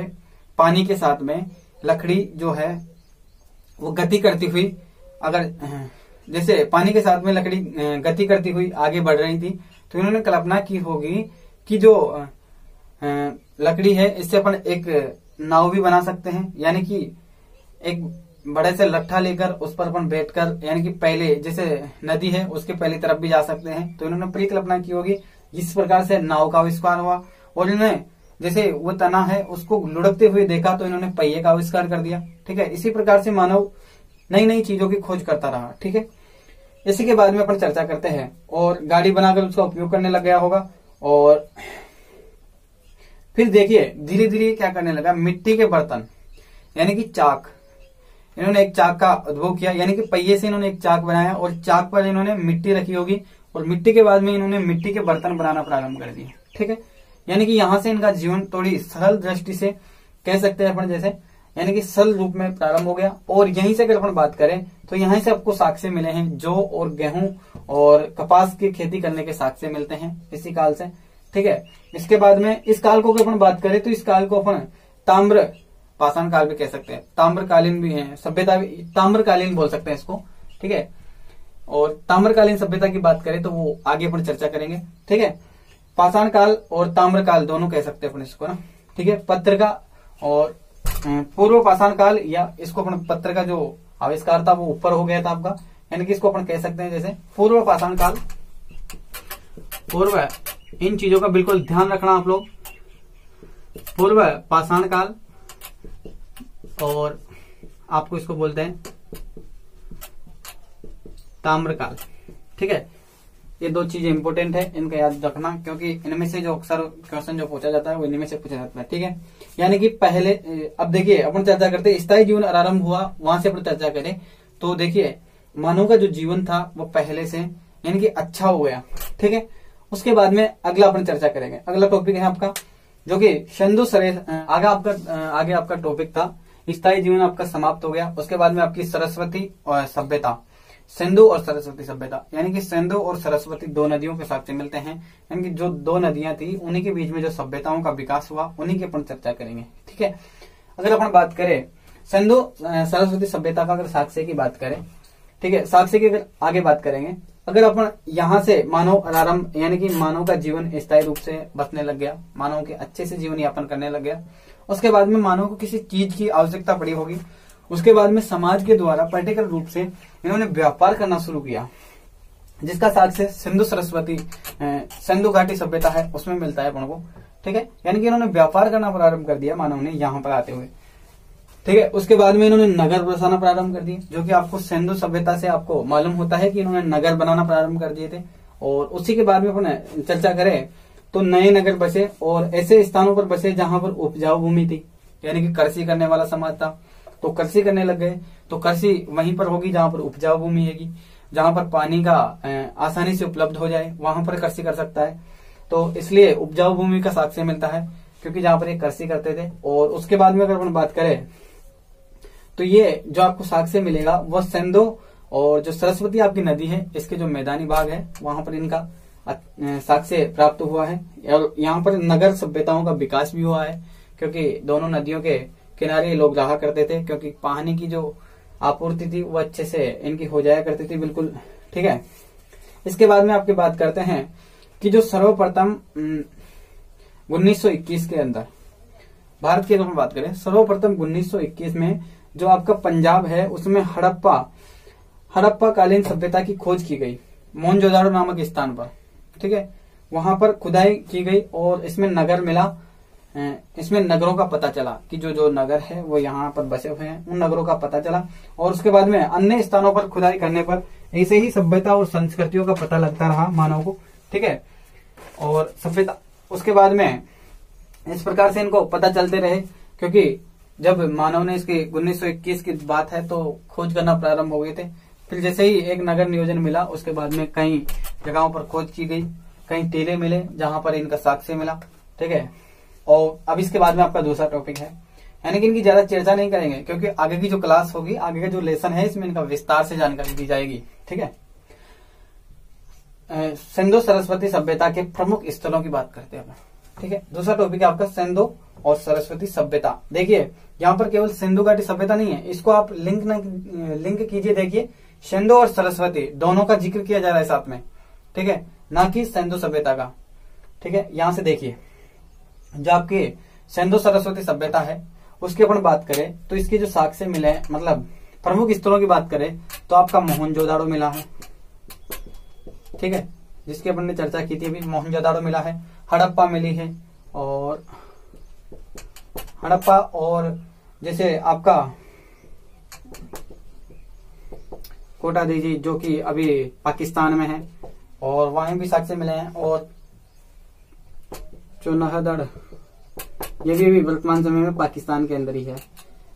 पानी के साथ में लकड़ी जो है वो गति करती हुई, अगर जैसे पानी के साथ में लकड़ी गति करती हुई आगे बढ़ रही थी, तो इन्होंने कल्पना की होगी कि जो लकड़ी है इससे अपन एक नाव भी बना सकते हैं, यानी कि एक बड़े से लट्ठा लेकर उस पर अपन बैठकर, यानी कि पहले जैसे नदी है उसके पहली तरफ भी जा सकते हैं। तो इन्होंने परिकल्पना की होगी, इस प्रकार से नाव का आविष्कार हुआ। और इन्होंने जैसे वो तना है उसको लुढ़कते हुए देखा तो इन्होंने पहिए का आविष्कार कर दिया। ठीक है, इसी प्रकार से मानव नई नई चीजों की खोज करता रहा। ठीक है, इसी के बाद में अपन चर्चा करते हैं और गाड़ी बनाकर उसका उपयोग करने लग गया होगा। और फिर देखिए धीरे धीरे क्या करने लगा, मिट्टी के बर्तन यानी कि चाक, इन्होंने एक चाक का उद्भव किया, यानी कि पहिए से इन्होंने एक चाक बनाया और चाक पर इन्होंने मिट्टी रखी होगी और मिट्टी के बाद में इन्होंने मिट्टी के बर्तन बनाना प्रारंभ कर दिए। ठीक है, यानी कि यहां से इनका जीवन थोड़ी सरल दृष्टि से कह सकते हैं अपन, जैसे यानी कि सरल रूप में प्रारंभ हो गया। और यहीं से अगर अपन बात करें तो यहीं से आपको साक्ष्य मिले हैं, जौ और गेहूं और कपास की खेती करने के साक्ष्य मिलते हैं इसी काल से। ठीक है, इसके बाद में इस काल को अगर अपन बात करें तो इस काल को अपन ताम्र पाषाण काल भी कह सकते हैं, ताम्रकालीन भी है, सभ्यता भी ताम्रकालीन बोल सकते हैं इसको। ठीक है, और ताम्रकालीन सभ्यता की बात करें तो वो आगे अपन चर्चा करेंगे। ठीक है, पाषाण काल और ताम्रकाल दोनों कह सकते हैं अपन इसको ना। ठीक है, पत्र का और पूर्व पाषाण काल, या इसको अपन पत्र का जो आविष्कार था वो ऊपर हो गया था आपका, यानी कि इसको अपन कह सकते हैं जैसे पूर्व पाषाण काल। पूर्व, इन चीजों का बिल्कुल ध्यान रखना आप लोग, पूर्व पाषाण काल और आपको इसको बोलते हैं ताम्रकाल। ठीक है, ये दो चीजें इंपॉर्टेंट है, इनका याद रखना, क्योंकि इनमें से जो अक्सर क्वेश्चन जो पूछा जाता है वो इनमें से पूछा जाता है। ठीक है, यानी कि पहले अब देखिए अपन चर्चा करते हैं स्थायी जीवन आरंभ हुआ, वहां से अपन चर्चा करें तो देखिए मानव का जो जीवन था वो पहले से यानी कि अच्छा हो गया। ठीक है, उसके बाद में अगला अपन चर्चा करेंगे। अगला टॉपिक है आपका जो कि सिंधु आगे आपका टॉपिक था स्थायी जीवन आपका समाप्त हो गया। उसके बाद में आपकी सरस्वती और सभ्यता, सिंधु और सरस्वती सभ्यता, यानी कि सिंधु और सरस्वती दो नदियों के साथ मिलते हैं, यानी कि जो दो नदियां थी उन्हीं के बीच में जो सभ्यताओं का विकास हुआ उन्हीं की अपन चर्चा करेंगे। ठीक है, अगर अपन बात करें सिंधु सरस्वती सभ्यता का, अगर साक्ष्य की बात करें, ठीक है, साक्ष्य की अगर आगे बात करेंगे, अगर अपन यहाँ से मानव आरंभ यानी कि मानव का जीवन स्थायी रूप से बसने लग गया, मानव के अच्छे से जीवन यापन करने लग गया। उसके बाद में मानव को किसी चीज की आवश्यकता पड़ी होगी, उसके बाद में समाज के द्वारा पर्टिकुलर रूप से इन्होंने व्यापार करना शुरू किया, जिसका साक्ष्य सिंधु सरस्वती सिंधु घाटी सभ्यता है उसमें मिलता है अपन को। ठीक है, यानी कि इन्होंने व्यापार करना प्रारंभ कर दिया मानव ने यहाँ पर आते हुए। ठीक है, उसके बाद में इन्होंने नगर बसाना प्रारंभ कर दिए, जो कि आपको सिंधु सभ्यता से आपको मालूम होता है कि इन्होंने नगर बनाना प्रारंभ कर दिए थे। और उसी के बाद में अपन चर्चा करें तो नए नगर बसे और ऐसे स्थानों पर बसे जहां पर उपजाऊ भूमि थी, यानी कि कृषि करने वाला समाज था, तो कृषि करने लग गए। तो कृषि वहीं पर होगी जहां पर उपजाऊ भूमि है, जहां पर पानी का आसानी से उपलब्ध हो जाए वहां पर कृषि कर सकता है। तो इसलिए उपजाऊ भूमि का साक्ष्य मिलता है, क्योंकि जहां पर ये कृषि करते थे। और उसके बाद में अगर अपन बात करें तो ये जो आपको साक्ष्य मिलेगा वो सिंधु और जो सरस्वती आपकी नदी है इसके जो मैदानी भाग है वहां पर इनका साक्ष्य प्राप्त हुआ है। और यहाँ पर नगर सभ्यताओं का विकास भी हुआ है, क्योंकि दोनों नदियों के किनारे लोग रहा करते थे, क्योंकि पानी की जो आपूर्ति थी वो अच्छे से इनकी हो जाया करती थी बिल्कुल। ठीक है, इसके बाद में आपकी बात करते हैं कि जो सर्वप्रथम 1921 के अंदर भारत की अगर हम बात करें, सर्वप्रथम 1921 में जो आपका पंजाब है उसमें हड़प्पा कालीन सभ्यता की खोज की गई, मोहनजोदाड़ो नामक स्थान पर। ठीक है, वहां पर खुदाई की गई और इसमें नगर मिला, इसमें नगरों का पता चला कि जो नगर है वो यहाँ पर बसे हुए हैं, उन नगरों का पता चला। और उसके बाद में अन्य स्थानों पर खुदाई करने पर ऐसे ही सभ्यता और संस्कृतियों का पता लगता रहा मानव को। ठीक है, और सभ्यता उसके बाद में इस प्रकार से इनको पता चलते रहे, क्योंकि जब मानव ने इसकी 1921 की बात है तो खोज करना प्रारंभ हो गए थे। फिर जैसे ही एक नगर नियोजन मिला उसके बाद में कई जगहों पर खोज की गई, कई टीले मिले जहां पर इनका साक्ष्य मिला। ठीक है, और अब इसके बाद में आपका दूसरा टॉपिक है, यानी कि इनकी ज्यादा चर्चा नहीं करेंगे, क्योंकि आगे की जो क्लास होगी, आगे का जो लेसन है इसमें इनका विस्तार से जानकारी दी जाएगी। ठीक है, सिंधु सरस्वती सभ्यता के प्रमुख स्थलों की बात करते हैं अपन। ठीक है, दूसरा टॉपिक है आपका सिंधु और सरस्वती सभ्यता। देखिए यहाँ पर केवल सिंधु घाटी सभ्यता नहीं है, इसको आप लिंक कीजिए। देखिए सिंधु और सरस्वती दोनों का जिक्र किया जा रहा है साथ में, ठीक है, ना कि सिंधु सभ्यता का। ठीक है, यहां से देखिए जो आपकी सिंधु सरस्वती सभ्यता है उसकी अपन बात करें तो इसके जो साक्ष्य मिले हैं, मतलब प्रमुख स्थलों की बात करें तो आपका मोहनजोदाड़ो मिला है। ठीक है, जिसकी अपन ने चर्चा की थी अभी, मोहनजोदाड़ो मिला है, हड़प्पा मिली है, और हड़प्पा और जैसे आपका कोटा दीजी जो कि अभी पाकिस्तान में है, और वहां भी साक्ष्य मिले हैं, और चौनाहदड़ ये भी वर्तमान समय में पाकिस्तान के अंदर ही है।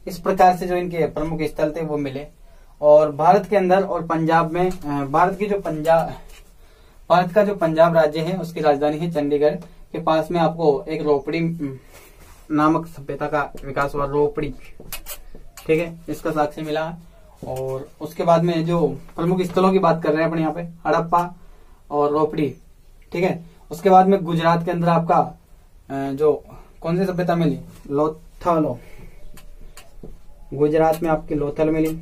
इस प्रकार से जो इनके प्रमुख स्थल थे वो मिले। और भारत के अंदर और पंजाब में, भारत का जो पंजाब राज्य है उसकी राजधानी है चंडीगढ़ के पास में आपको एक रोपड़ी नामक सभ्यता का विकास हुआ, रोपड़ी। ठीक है, इसका साक्ष्य मिला। और उसके बाद में जो प्रमुख स्थलों की बात कर रहे हैं अपन यहाँ पे, हड़प्पा और रोपड़ी। ठीक है, उसके बाद में गुजरात के अंदर आपका जो कौन सी सभ्यता मिली, लोथल। गुजरात में आपकी लोथल मिली।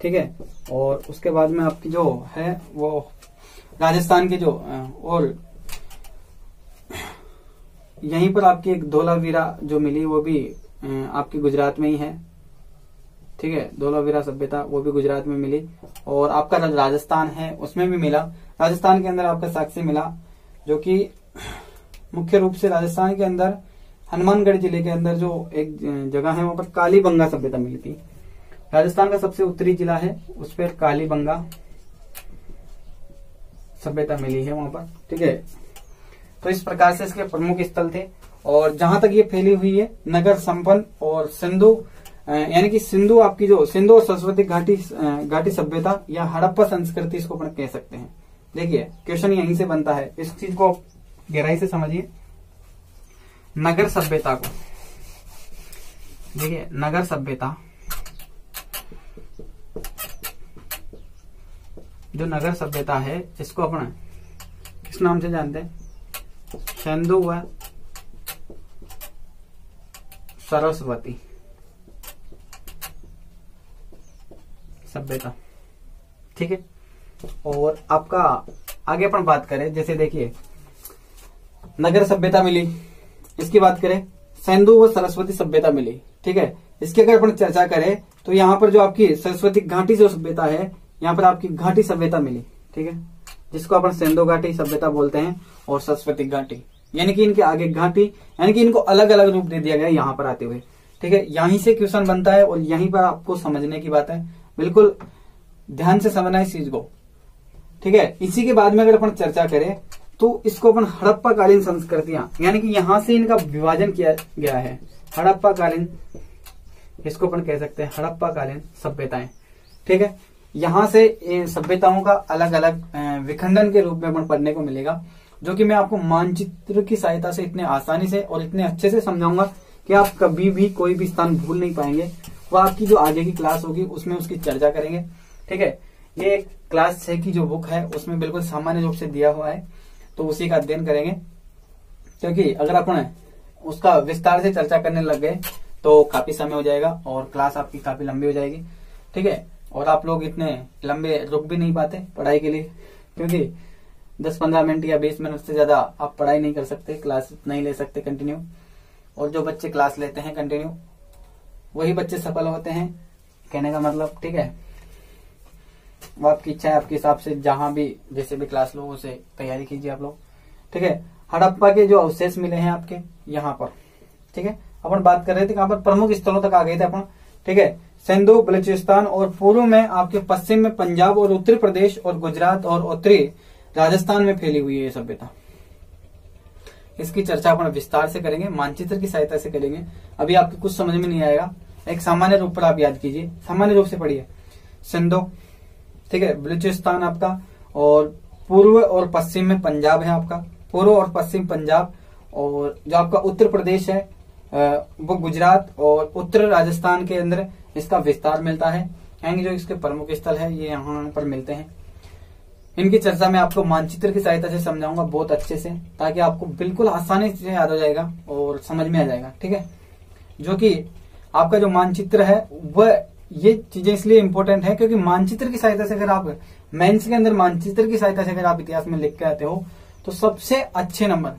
ठीक है, और उसके बाद में आपकी जो है वो राजस्थान की जो और यहीं पर आपकी एक धोलावीरा जो मिली वो भी आपकी गुजरात में ही है। ठीक है, धोलावीरा सभ्यता वो भी गुजरात में मिली। और आपका राजस्थान है उसमें भी मिला। राजस्थान के अंदर आपका साक्ष्य मिला जो कि मुख्य रूप से राजस्थान के अंदर हनुमानगढ़ जिले के अंदर जो एक जगह है वहां पर कालीबंगा सभ्यता मिली थी। राजस्थान का सबसे उत्तरी जिला है, उस पर कालीबंगा सभ्यता मिली है वहां पर। ठीक है, तो इस प्रकार से इसके प्रमुख स्थल थे। और जहां तक ये फैली हुई है नगर संपन्न और सिंधु यानी कि सिंधु आपकी जो सिंधु और सरस्वती घाटी सभ्यता या हड़प्पा संस्कृति इसको अपन कह सकते हैं। देखिए क्वेश्चन यहीं से बनता है, इस चीज को गहराई से समझिए। नगर सभ्यता को देखिए, नगर सभ्यता, जो नगर सभ्यता है इसको अपन किस नाम से जानते हैं, सिंधु व सरस्वती सभ्यता। ठीक है, और आपका आगे अपन बात करें, जैसे देखिए नगर सभ्यता मिली, इसकी बात करें सिंधु व सरस्वती सभ्यता मिली। ठीक है, इसकी अगर अपन चर्चा करें तो यहाँ पर जो आपकी सरस्वती घाटी जो सभ्यता है यहाँ पर आपकी घाटी सभ्यता मिली। ठीक है, जिसको अपन सिंधु घाटी सभ्यता बोलते हैं और सरस्वती घाटी, यानी कि इनके आगे घाटी, यानी कि इनको अलग अलग रूप दे दिया गया यहाँ पर आते हुए। ठीक है, यहीं से क्वेश्चन बनता है और यहीं पर आपको समझने की बात है, बिल्कुल ध्यान से समझना इस चीज को। ठीक है, इसी के बाद में अगर अपन चर्चा करें तो इसको अपन हड़प्पा कालीन संस्कृतियां, यानी कि यहां से इनका विभाजन किया गया है, हड़प्पा कालीन, इसको अपन कह सकते हैं हड़प्पा कालीन सभ्यताएं। ठीक है, यहां से सभ्यताओं का अलग अलग विखंडन के रूप में अपन पढ़ने को मिलेगा, जो कि मैं आपको मानचित्र की सहायता से इतने आसानी से और इतने अच्छे से समझाऊंगा कि आप कभी भी कोई भी स्थान भूल नहीं पाएंगे। वो आपकी जो आगे की क्लास होगी उसमें उसकी चर्चा करेंगे। ठीक है, ये क्लास 6 की जो बुक है उसमें बिल्कुल सामान्य रूप से दिया हुआ है, तो उसी का अध्ययन करेंगे, क्योंकि अगर अपन उसका विस्तार से चर्चा करने लग गए तो काफी समय हो जाएगा और क्लास आपकी काफी लंबी हो जाएगी। ठीक है, और आप लोग इतने लंबे रुक भी नहीं पाते पढ़ाई के लिए, क्योंकि 10-15 मिनट या 20 मिनट से ज्यादा आप पढ़ाई नहीं कर सकते, क्लास नहीं ले सकते कंटिन्यू। और जो बच्चे क्लास लेते हैं कंटिन्यू वही बच्चे सफल होते हैं, कहने का मतलब। ठीक है, वो आपकी इच्छा है, आपके हिसाब से जहां भी जैसे भी क्लास लो उसे तैयारी कीजिए आप लोग। ठीक है, हड़प्पा के जो अवशेष मिले हैं आपके यहाँ पर। ठीक है, अपन बात कर रहे थे कहां पर, प्रमुख स्थलों तक आ गए थे अपन। ठीक है, सिंधु, बलूचिस्तान और पूर्व में आपके पश्चिम में पंजाब और उत्तर प्रदेश और गुजरात और उत्तरी राजस्थान में फैली हुई है ये सभ्यता। इसकी चर्चा अपन विस्तार से करेंगे, मानचित्र की सहायता से करेंगे। अभी आपको कुछ समझ में नहीं आएगा, एक सामान्य रूप पर आप याद कीजिए, सामान्य रूप से पढ़िए। सिंधु, ठीक है, बलूचिस्तान आपका, और पूर्व और पश्चिम में पंजाब है आपका, पूर्व और पश्चिम पंजाब, और जो आपका उत्तर प्रदेश है वो गुजरात और उत्तर राजस्थान के अंदर इसका विस्तार मिलता है, यानी जो इसके प्रमुख स्थल है ये यहाँ पर मिलते हैं। इनकी चर्चा मैं आपको मानचित्र की सहायता से समझाऊंगा बहुत अच्छे से, ताकि आपको बिल्कुल आसानी से याद हो जाएगा और समझ में आ जाएगा। ठीक है, जो कि आपका जो मानचित्र है वह, ये चीजें इसलिए इंपॉर्टेंट है क्योंकि मानचित्र की सहायता से अगर आप मेंस के अंदर मानचित्र की सहायता से अगर आप इतिहास में लिख के आते हो तो सबसे अच्छे नंबर,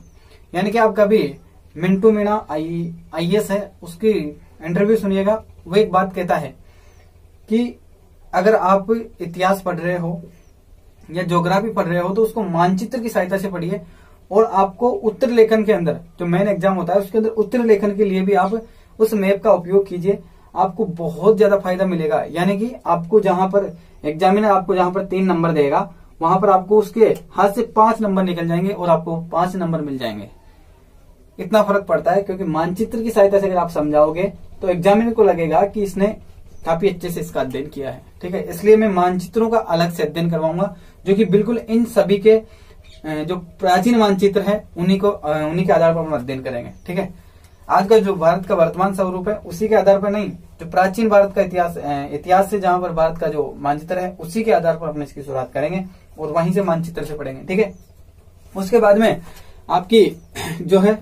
यानी कि आप कभी मिंटू मीणा IAS है उसकी इंटरव्यू सुनिएगा, वो एक बात कहता है कि अगर आप इतिहास पढ़ रहे हो या ज्योग्राफी पढ़ रहे हो तो उसको मानचित्र की सहायता से पढ़िए, और आपको उत्तर लेखन के अंदर जो मेन एग्जाम होता है उसके अंदर उत्तर लेखन के लिए भी आप उस मैप का उपयोग कीजिए, आपको बहुत ज्यादा फायदा मिलेगा। यानी कि आपको जहां पर एग्जामिनर आपको जहां पर 3 नंबर देगा वहां पर आपको उसके हाथ से 5 नंबर निकल जाएंगे और आपको 5 नंबर मिल जाएंगे। इतना फर्क पड़ता है क्योंकि मानचित्र की सहायता से अगर आप समझाओगे तो एग्जामिनर को लगेगा कि इसने काफी अच्छे से इसका अध्ययन किया है। ठीक है, इसलिए मैं मानचित्रों का अलग से अध्ययन करवाऊंगा, जो कि बिल्कुल इन सभी के जो प्राचीन मानचित्र है उन्हीं के आधार पर हम अध्ययन करेंगे। ठीक है, आज का जो भारत का वर्तमान स्वरूप है उसी के आधार पर नहीं, जो प्राचीन भारत का इतिहास से जहां पर भारत का जो मानचित्र है उसी के आधार पर हम इसकी शुरुआत करेंगे और वहीं से मानचित्र से पढ़ेंगे। ठीक है, उसके बाद में आपकी जो है,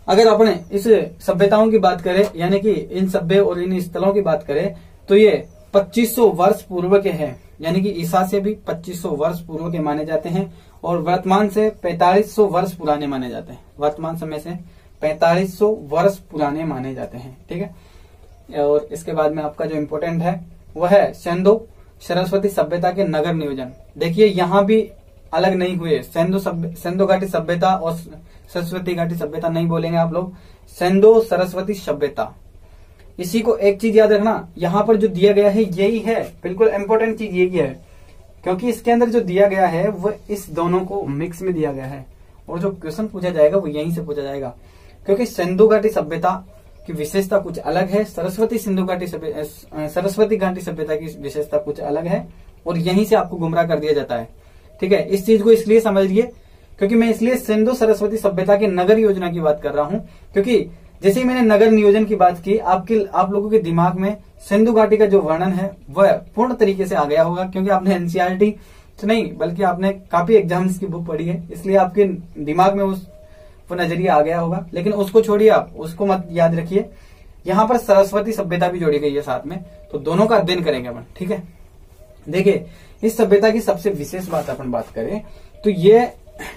अगर अपने इस सभ्यताओं की बात करें, यानी कि इन सभ्य और इन स्थलों की बात करें, तो ये 2500 वर्ष पूर्व के हैं, यानी कि ईसा से भी 2500 वर्ष पूर्व के माने जाते हैं और वर्तमान से 4500 वर्ष पुराने माने जाते हैं। वर्तमान समय से 4500 वर्ष पुराने माने जाते हैं। ठीक है, और इसके बाद में आपका जो इम्पोर्टेंट है वह है सिंधु सरस्वती सभ्यता के नगर नियोजन। देखिए यहाँ भी अलग नहीं हुए, सिंधु घाटी सभ्यता और सरस्वती घाटी सभ्यता नहीं बोलेंगे आप लोग, सिंधु सरस्वती सभ्यता। इसी को एक चीज याद रखना, यहाँ पर जो दिया गया है यही है, बिल्कुल इंपॉर्टेंट चीज यही है, क्योंकि इसके अंदर जो दिया गया है वो इस दोनों को मिक्स में दिया गया है और जो क्वेश्चन पूछा जाएगा वो यहीं से पूछा जाएगा, क्योंकि सिंधु घाटी सभ्यता की विशेषता कुछ अलग है, सरस्वती घाटी सभ्यता की विशेषता कुछ अलग है और यहीं से आपको गुमराह कर दिया जाता है। ठीक है, इस चीज को इसलिए समझिए क्योंकि मैं इसलिए सिंधु सरस्वती सभ्यता की नगर योजना की बात कर रहा हूं, क्योंकि जैसे ही मैंने नगर नियोजन की बात की आप लोगों के दिमाग में सिंधु घाटी का जो वर्णन है वह पूर्ण तरीके से आ गया होगा, क्योंकि आपने एनसीईआरटी नहीं बल्कि आपने काफी एग्जाम्स की बुक पढ़ी है, इसलिए आपके दिमाग में वो नजरिया आ गया होगा। लेकिन उसको छोड़िए, आप उसको मत याद रखिए, यहाँ पर सरस्वती सभ्यता भी जोड़ी गई है साथ में, तो दोनों का अध्ययन करेंगे अपन। ठीक है, देखिए इस सभ्यता की सबसे विशेष बात अपन बात करें तो ये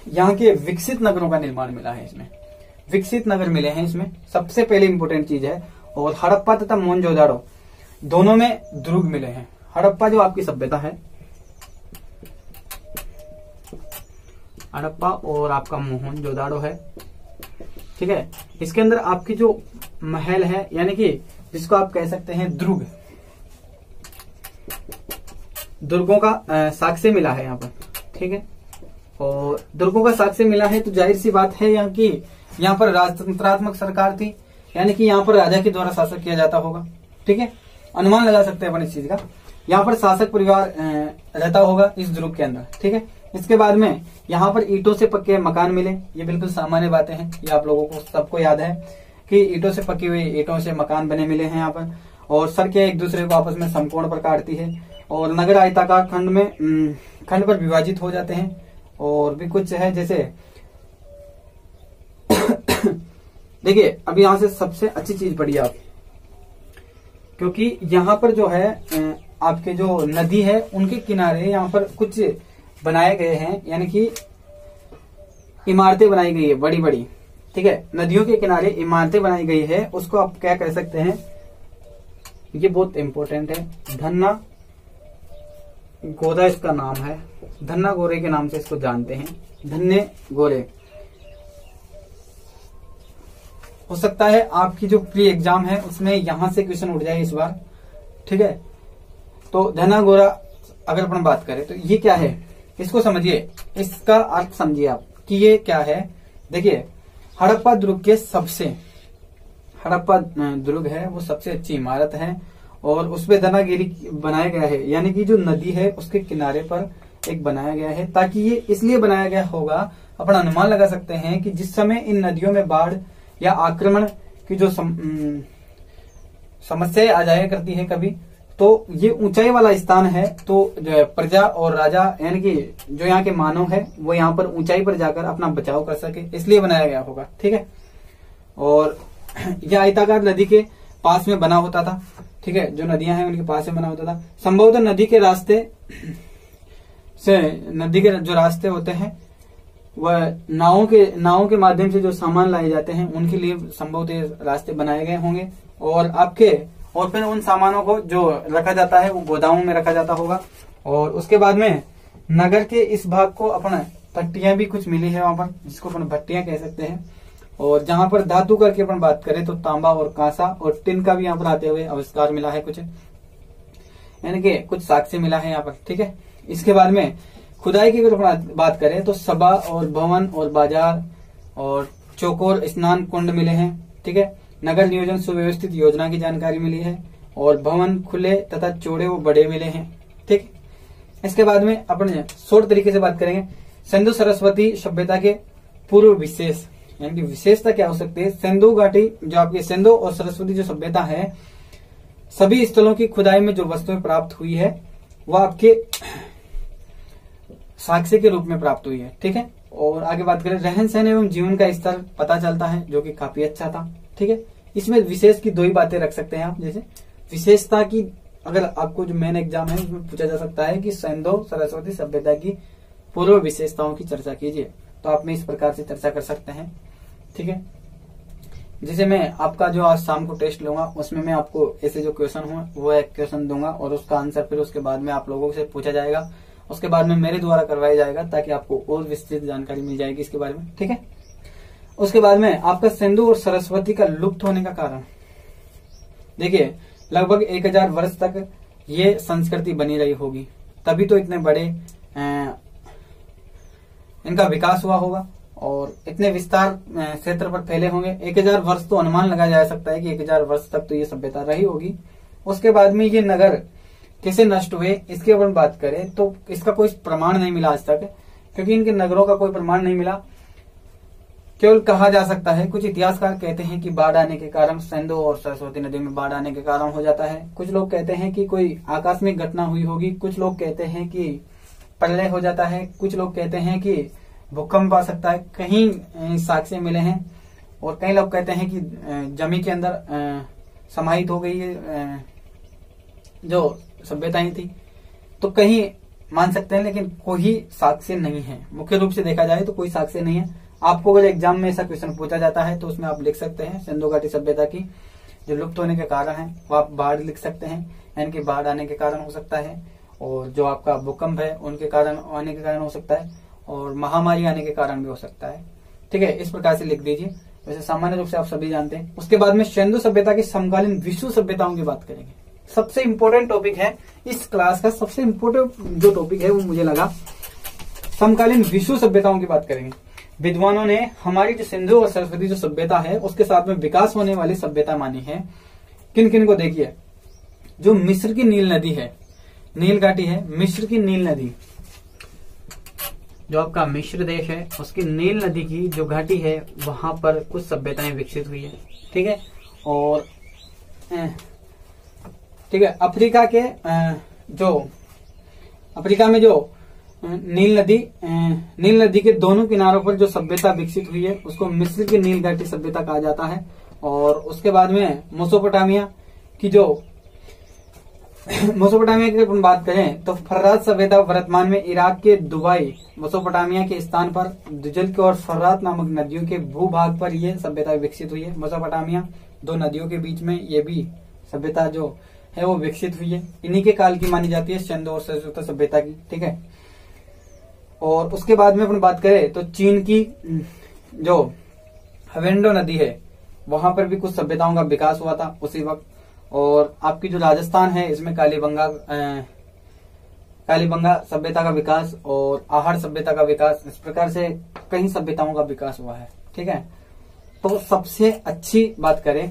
यहाँ के विकसित नगरों का निर्माण मिला है, इसमें विकसित नगर मिले हैं इसमें, सबसे पहले इंपोर्टेंट चीज है। और हड़प्पा तथा मोहनजोदाड़ो दोनों में दुर्ग मिले हैं। हड़प्पा जो आपकी सभ्यता है, हड़प्पा और आपका मोहनजोदाड़ो है। ठीक है, इसके अंदर आपकी जो महल है, यानी कि जिसको आप कह सकते हैं दुर्ग, दुर्गों का साक्ष्य मिला है यहाँ पर। ठीक है, और दुर्गों का साक्ष्य मिला है तो जाहिर सी बात है यहाँ पर राजतंत्रात्मक सरकार थी, यानी कि यहाँ पर राजा के द्वारा शासन किया जाता होगा। ठीक है, अनुमान लगा सकते हैं अपन इस चीज का, यहाँ पर शासक परिवार रहता होगा इस दुर्ग के अंदर। ठीक है, इसके बाद में यहाँ पर ईंटों से पक्के मकान मिले, ये बिल्कुल सामान्य बातें हैं, ये आप लोगों को सबको याद है कि ईंटों से पकी हुई ईंटों से मकान बने मिले हैं यहाँ पर, और सड़कें एक दूसरे को आपस में समकोण पर काटती है और नगर आयताकार खंड पर विभाजित हो जाते हैं। और भी कुछ है जैसे देखिए अभी यहाँ से सबसे अच्छी चीज पढ़िए आप, क्योंकि यहाँ पर जो है आपके जो नदी है उनके किनारे यहाँ पर कुछ बनाए गए हैं, यानी कि इमारतें बनाई गई है बड़ी बड़ी। ठीक है, नदियों के किनारे इमारतें बनाई गई है, उसको आप क्या कह सकते हैं, ये बहुत इंपॉर्टेंट है, धन्ना गोरा इसका नाम है, धन्ना गोरे के नाम से इसको जानते हैं, धन्ने गोरे। हो सकता है आपकी जो प्री एग्जाम है उसमें यहां से क्वेश्चन उठ जाए इस बार। ठीक है, तो धन्ना गोरा अगर अपन बात करें तो ये क्या है, इसको समझिए, इसका अर्थ समझिए आप कि ये क्या है। देखिए हड़प्पा दुर्ग के हड़प्पा दुर्ग है वो सबसे अच्छी इमारत है और उसपे धनागिरी बनाया गया है, यानी कि जो नदी है उसके किनारे पर एक बनाया गया है, ताकि ये इसलिए बनाया गया होगा, अपन अनुमान लगा सकते हैं कि जिस समय इन नदियों में बाढ़ या आक्रमण की जो समस्याएं आ जाया करती है कभी, तो ये ऊंचाई वाला स्थान है, तो जो प्रजा और राजा यानी कि जो यहाँ के मानव है वो यहाँ पर ऊंचाई पर जाकर अपना बचाव कर सके, इसलिए बनाया गया होगा। ठीक है, और यह आयताकार नदी के पास में बना होता था। ठीक है, जो नदियां हैं उनके पास में बना होता था। संभवतः नदी के जो रास्ते होते हैं वह नावों के माध्यम से जो सामान लाए जाते हैं उनके लिए संभवतः रास्ते बनाए गए होंगे, और फिर उन सामानों को जो रखा जाता है वो गोदामों में रखा जाता होगा। और उसके बाद में नगर के इस भाग को अपन भट्टियां भी कुछ मिली है वहां पर, जिसको अपन भट्टियां कह सकते हैं। और जहां पर धातु करके अपन बात करें तो तांबा और कांसा और टिन का भी यहाँ पर आते हुए आविष्कार मिला है कुछ, यानी कि कुछ साक्ष्य मिला है यहाँ पर। ठीक है, इसके बाद में खुदाई की अगर बात करें तो सभा और भवन और बाजार और चौकोर स्नान कुंड मिले हैं। ठीक है, नगर नियोजन सुव्यवस्थित योजना की जानकारी मिली है, और भवन खुले तथा चौड़े व बड़े मिले हैं। ठीक, इसके बाद में अपन शॉर्ट तरीके से बात करेंगे सिंधु सरस्वती सभ्यता के पूर्व विशेष, यानी कि विशेषता क्या हो सकती है। सिंधु घाटी जो आपकी सिंधु और सरस्वती जो सभ्यता है, सभी स्थलों की खुदाई में जो वस्तुएं प्राप्त हुई है वह आपके साक्ष्य के रूप में प्राप्त हुई है। ठीक है, और आगे बात करें रहन सहन एवं जीवन का स्तर पता चलता है जो कि काफी अच्छा था। ठीक है, इसमें विशेष की दो ही बातें रख सकते हैं आप, जैसे विशेषता की अगर आपको जो मेन एग्जाम है उसमें पूछा जा सकता है कि सिंधु सरस्वती सभ्यता की पूर्व विशेषताओं की चर्चा कीजिए, तो आप में इस प्रकार से चर्चा कर सकते हैं। ठीक है, जिसे मैं आपका जो आज शाम को टेस्ट लूंगा उसमें मैं आपको ऐसे जो क्वेश्चन हो वो एक क्वेश्चन दूंगा और उसका आंसर फिर उसके बाद में आप लोगों से पूछा जाएगा, उसके बाद में मेरे द्वारा करवाया जाएगा ताकि आपको और विस्तृत जानकारी मिल जाएगी इसके बारे में। ठीक है, उसके बाद में आपका सिंधु और सरस्वती का लुप्त होने का कारण, देखिए लगभग 1000 वर्ष तक ये संस्कृति बनी रही होगी, तभी तो इतने बड़े इनका विकास हुआ होगा और इतने विस्तार क्षेत्र पर फैले होंगे। 1000 वर्ष तो अनुमान लगाया जा सकता है कि 1000 वर्ष तक तो ये सभ्यता रही होगी। उसके बाद में ये नगर कैसे नष्ट हुए इसके ऊपर बात करें तो इसका कोई प्रमाण नहीं मिला आज तक, क्योंकि इनके नगरों का कोई प्रमाण नहीं मिला। केवल कहा जा सकता है, कुछ इतिहासकार कहते हैं कि बाढ़ आने के कारण सिंधु और सरस्वती नदी में बाढ़ आने के कारण हो जाता है। कुछ लोग कहते हैं कि कोई आकस्मिक घटना हुई होगी, कुछ लोग कहते हैं कि प्रलय हो जाता है, कुछ लोग कहते हैं कि भूकंप आ सकता है, कहीं साक्ष्य मिले हैं, और कई लोग कहते हैं कि जमीन के अंदर समाहित हो गई है जो सभ्यताएं थी, तो कहीं मान सकते हैं, लेकिन कोई साक्ष्य नहीं है। मुख्य रूप से देखा जाए तो कोई साक्ष्य नहीं है। आपको अगर एग्जाम में ऐसा क्वेश्चन पूछा जाता है तो उसमें आप लिख सकते हैं सिंधु घाटी सभ्यता की जो लुप्त होने के कारण है वो आप बाढ़ लिख सकते हैं, यानी कि बाढ़ आने के कारण हो सकता है, और जो आपका भूकंप है उनके कारण आने के कारण हो सकता है, और महामारी आने के कारण भी हो सकता है। ठीक है, इस प्रकार से लिख दीजिए, वैसे सामान्य रूप से आप सभी जानते हैं। उसके बाद में सिंधु सभ्यता की समकालीन विश्व सभ्यताओं की बात करेंगे। सबसे इंपॉर्टेंट टॉपिक है इस क्लास का, सबसे इंपॉर्टेंट जो टॉपिक है वो मुझे लगा समकालीन विश्व सभ्यताओं की बात करेंगे। विद्वानों ने हमारी जो सिंधु और सरस्वती जो सभ्यता है उसके साथ में विकास होने वाली सभ्यता मानी है। किन किन को देखिए, जो मिस्र की नील नदी है, नील घाटी है, मिस्र की नील नदी, जो आपका मिस्र देश है उसकी नील नदी की जो घाटी है वहां पर कुछ सभ्यताएं विकसित हुई है। ठीक है, और ठीक है, अफ्रीका में जो नील नदी के दोनों किनारों पर जो सभ्यता विकसित हुई है उसको मिस्र की नील घाटी सभ्यता कहा जाता है। और उसके बाद में मेसोपोटामिया की अपन बात करें तो फर्रात सभ्यता वर्तमान में इराक के दुबई मेसोपोटामिया के स्थान पर दुजल और फर्रात नामक नदियों के भूभाग पर यह सभ्यता विकसित हुई है। मेसोपोटामिया दो नदियों के बीच में ये भी सभ्यता जो है वो विकसित हुई है। इन्हीं के काल की मानी जाती है सिंधु और सरस्वती सभ्यता की। ठीक है, और उसके बाद में अपन बात करें तो चीन की जो हवेंडो नदी है वहां पर भी कुछ सभ्यताओं का विकास हुआ था उसी वक्त। और आपकी जो राजस्थान है इसमें कालीबंगा सभ्यता का विकास और आहड़ सभ्यता का विकास, इस प्रकार से कई सभ्यताओं का विकास हुआ है। ठीक है, तो सबसे अच्छी बात करें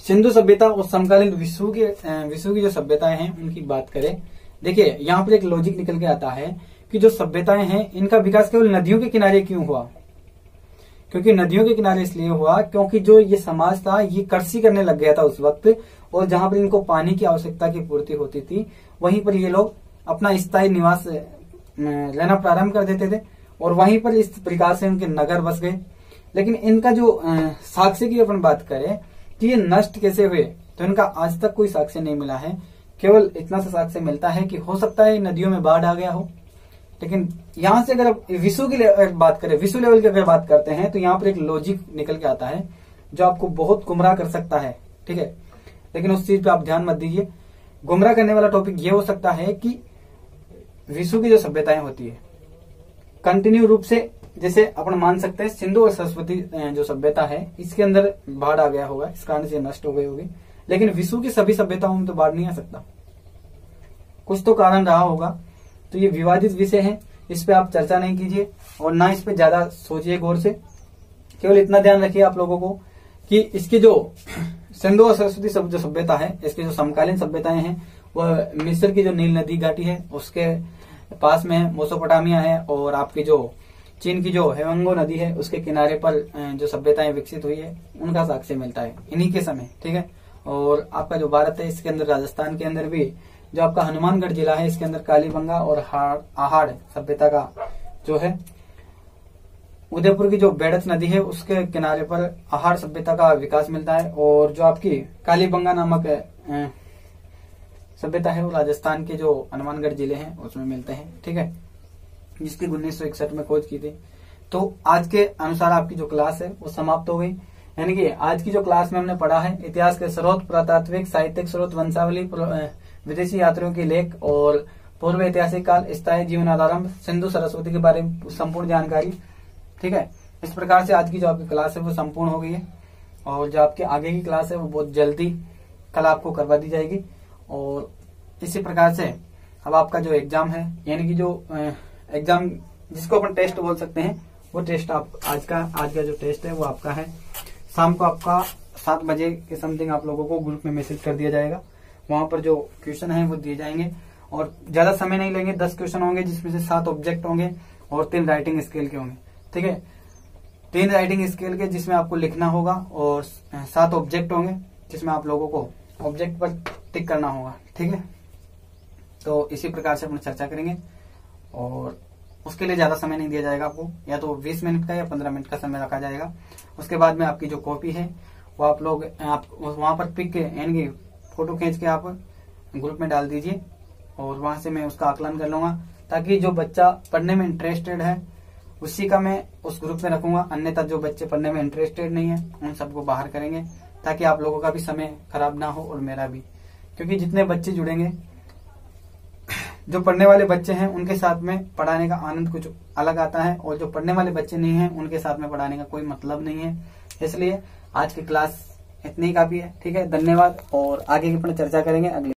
सिंधु सभ्यता और समकालीन विश्व की जो सभ्यताएं हैं उनकी बात करें। देखिए यहाँ पर एक लॉजिक निकल के आता है कि जो सभ्यताएं हैं इनका विकास केवल नदियों के किनारे क्यों हुआ, क्योंकि नदियों के किनारे इसलिए हुआ क्योंकि जो ये समाज था ये कृषि करने लग गया था उस वक्त, और जहां पर इनको पानी की आवश्यकता की पूर्ति होती थी वहीं पर ये लोग अपना स्थायी निवास लेना प्रारंभ कर देते थे और वहीं पर इस प्रकार से उनके नगर बस गए। लेकिन इनका जो साक्ष्य की अपन बात करें कि ये नष्ट कैसे हुए, तो इनका आज तक कोई साक्ष्य नहीं मिला है। केवल इतना सा साक्ष्य मिलता है कि हो सकता है नदियों में बाढ़ आ गया हो। लेकिन यहां से अगर आप विश्व की बात करें, विश्व लेवल की अगर बात करते हैं, तो यहाँ पर एक लॉजिक निकल के आता है जो आपको बहुत गुमराह कर सकता है। ठीक है, लेकिन उस चीज पे आप ध्यान मत दीजिए। गुमराह करने वाला टॉपिक ये हो सकता है कि विश्व की जो सभ्यताएं होती है कंटिन्यू रूप से, जैसे अपन मान सकते हैं सिंधु और सरस्वती जो सभ्यता है इसके अंदर बाढ़ आ गया होगा, इस कारण से नष्ट हो गई होगी। लेकिन विश्व की सभी सभ्यताओं में तो बाढ़ नहीं आ सकता, कुछ तो कारण रहा होगा। तो ये विवादित विषय है, इस पे आप चर्चा नहीं कीजिए और ना इस पे ज्यादा सोचिए गौर से। केवल इतना ध्यान रखिए आप लोगों को कि इसकी जो सिंधु और सरस्वती जो सभ्यता है, इसकी जो समकालीन सभ्यताएं हैं वह मिस्र की जो नील नदी घाटी है उसके पास में है, मेसोपोटामिया है, और आपकी जो चीन की जो हेवंगो नदी है उसके किनारे पर जो सभ्यताएं विकसित हुई है उनका साक्ष्य मिलता है इन्हीं के समय। ठीक है, और आपका जो भारत है इसके अंदर राजस्थान के अंदर भी जो आपका हनुमानगढ़ जिला है इसके अंदर कालीबंगा और आहाड़ सभ्यता का जो है, उदयपुर की जो बेड़त नदी है उसके किनारे पर आहाड़ सभ्यता का विकास मिलता है। और जो आपकी कालीबंगा नामक सभ्यता है वो राजस्थान के जो हनुमानगढ़ जिले हैं उसमें मिलते हैं। ठीक है, जिसकी 1961 में खोज की थी। तो आज के अनुसार आपकी जो क्लास है वो समाप्त हो गई। यानी कि आज की जो क्लास में हमने पढ़ा है इतिहास के स्रोत, पुरातात्विक, साहित्यिक स्रोत, वंशावली, विदेशी यात्रियों की लेख और पूर्व ऐतिहासिक काल, स्थायी जीवन आधारंभ, सिंधु सरस्वती के बारे में संपूर्ण जानकारी। ठीक है, इस प्रकार से आज की जो आपकी क्लास है वो संपूर्ण हो गई है और जो आपकी आगे की क्लास है वो बहुत जल्दी कल आपको करवा दी जाएगी। और इसी प्रकार से अब आपका जो एग्जाम है, यानी कि जो एग्जाम जिसको अपन टेस्ट बोल सकते हैं, वो टेस्ट आप आज का जो टेस्ट है वो आपका है शाम को आपका 7 बजे के समथिंग आप लोगों को ग्रुप में मैसेज कर दिया जाएगा। वहां पर जो क्वेश्चन है वो दिए जाएंगे और ज्यादा समय नहीं लेंगे। 10 क्वेश्चन होंगे जिसमें से 7 ऑब्जेक्ट होंगे और 3 राइटिंग स्केल के होंगे। ठीक है, 3 राइटिंग स्केल के जिसमें आपको लिखना होगा और 7 ऑब्जेक्ट होंगे जिसमें आप लोगों को ऑब्जेक्ट पर टिक करना होगा। ठीक है, तो इसी प्रकार से अपन चर्चा करेंगे और उसके लिए ज्यादा समय नहीं दिया जाएगा आपको, या तो 20 मिनट का या 15 मिनट का समय रखा जाएगा। उसके बाद में आपकी जो कॉपी है वो आप लोग वहां पर पिक यानी कि फोटो खींच के आप ग्रुप में डाल दीजिए और वहां से मैं उसका आकलन कर लूंगा, ताकि जो बच्चा पढ़ने में इंटरेस्टेड है उसी का मैं उस ग्रुप में रखूंगा। अन्यथा जो बच्चे पढ़ने में इंटरेस्टेड नहीं है उन सबको बाहर करेंगे, ताकि आप लोगों का भी समय खराब ना हो और मेरा भी। क्योंकि जितने बच्चे जुड़ेंगे, जो पढ़ने वाले बच्चे हैं उनके साथ में पढ़ाने का आनंद कुछ अलग आता है, और जो पढ़ने वाले बच्चे नहीं हैं उनके साथ में पढ़ाने का कोई मतलब नहीं है। इसलिए आज की क्लास इतनी ही काफी है। ठीक है, धन्यवाद और आगे की अपन चर्चा करेंगे अगले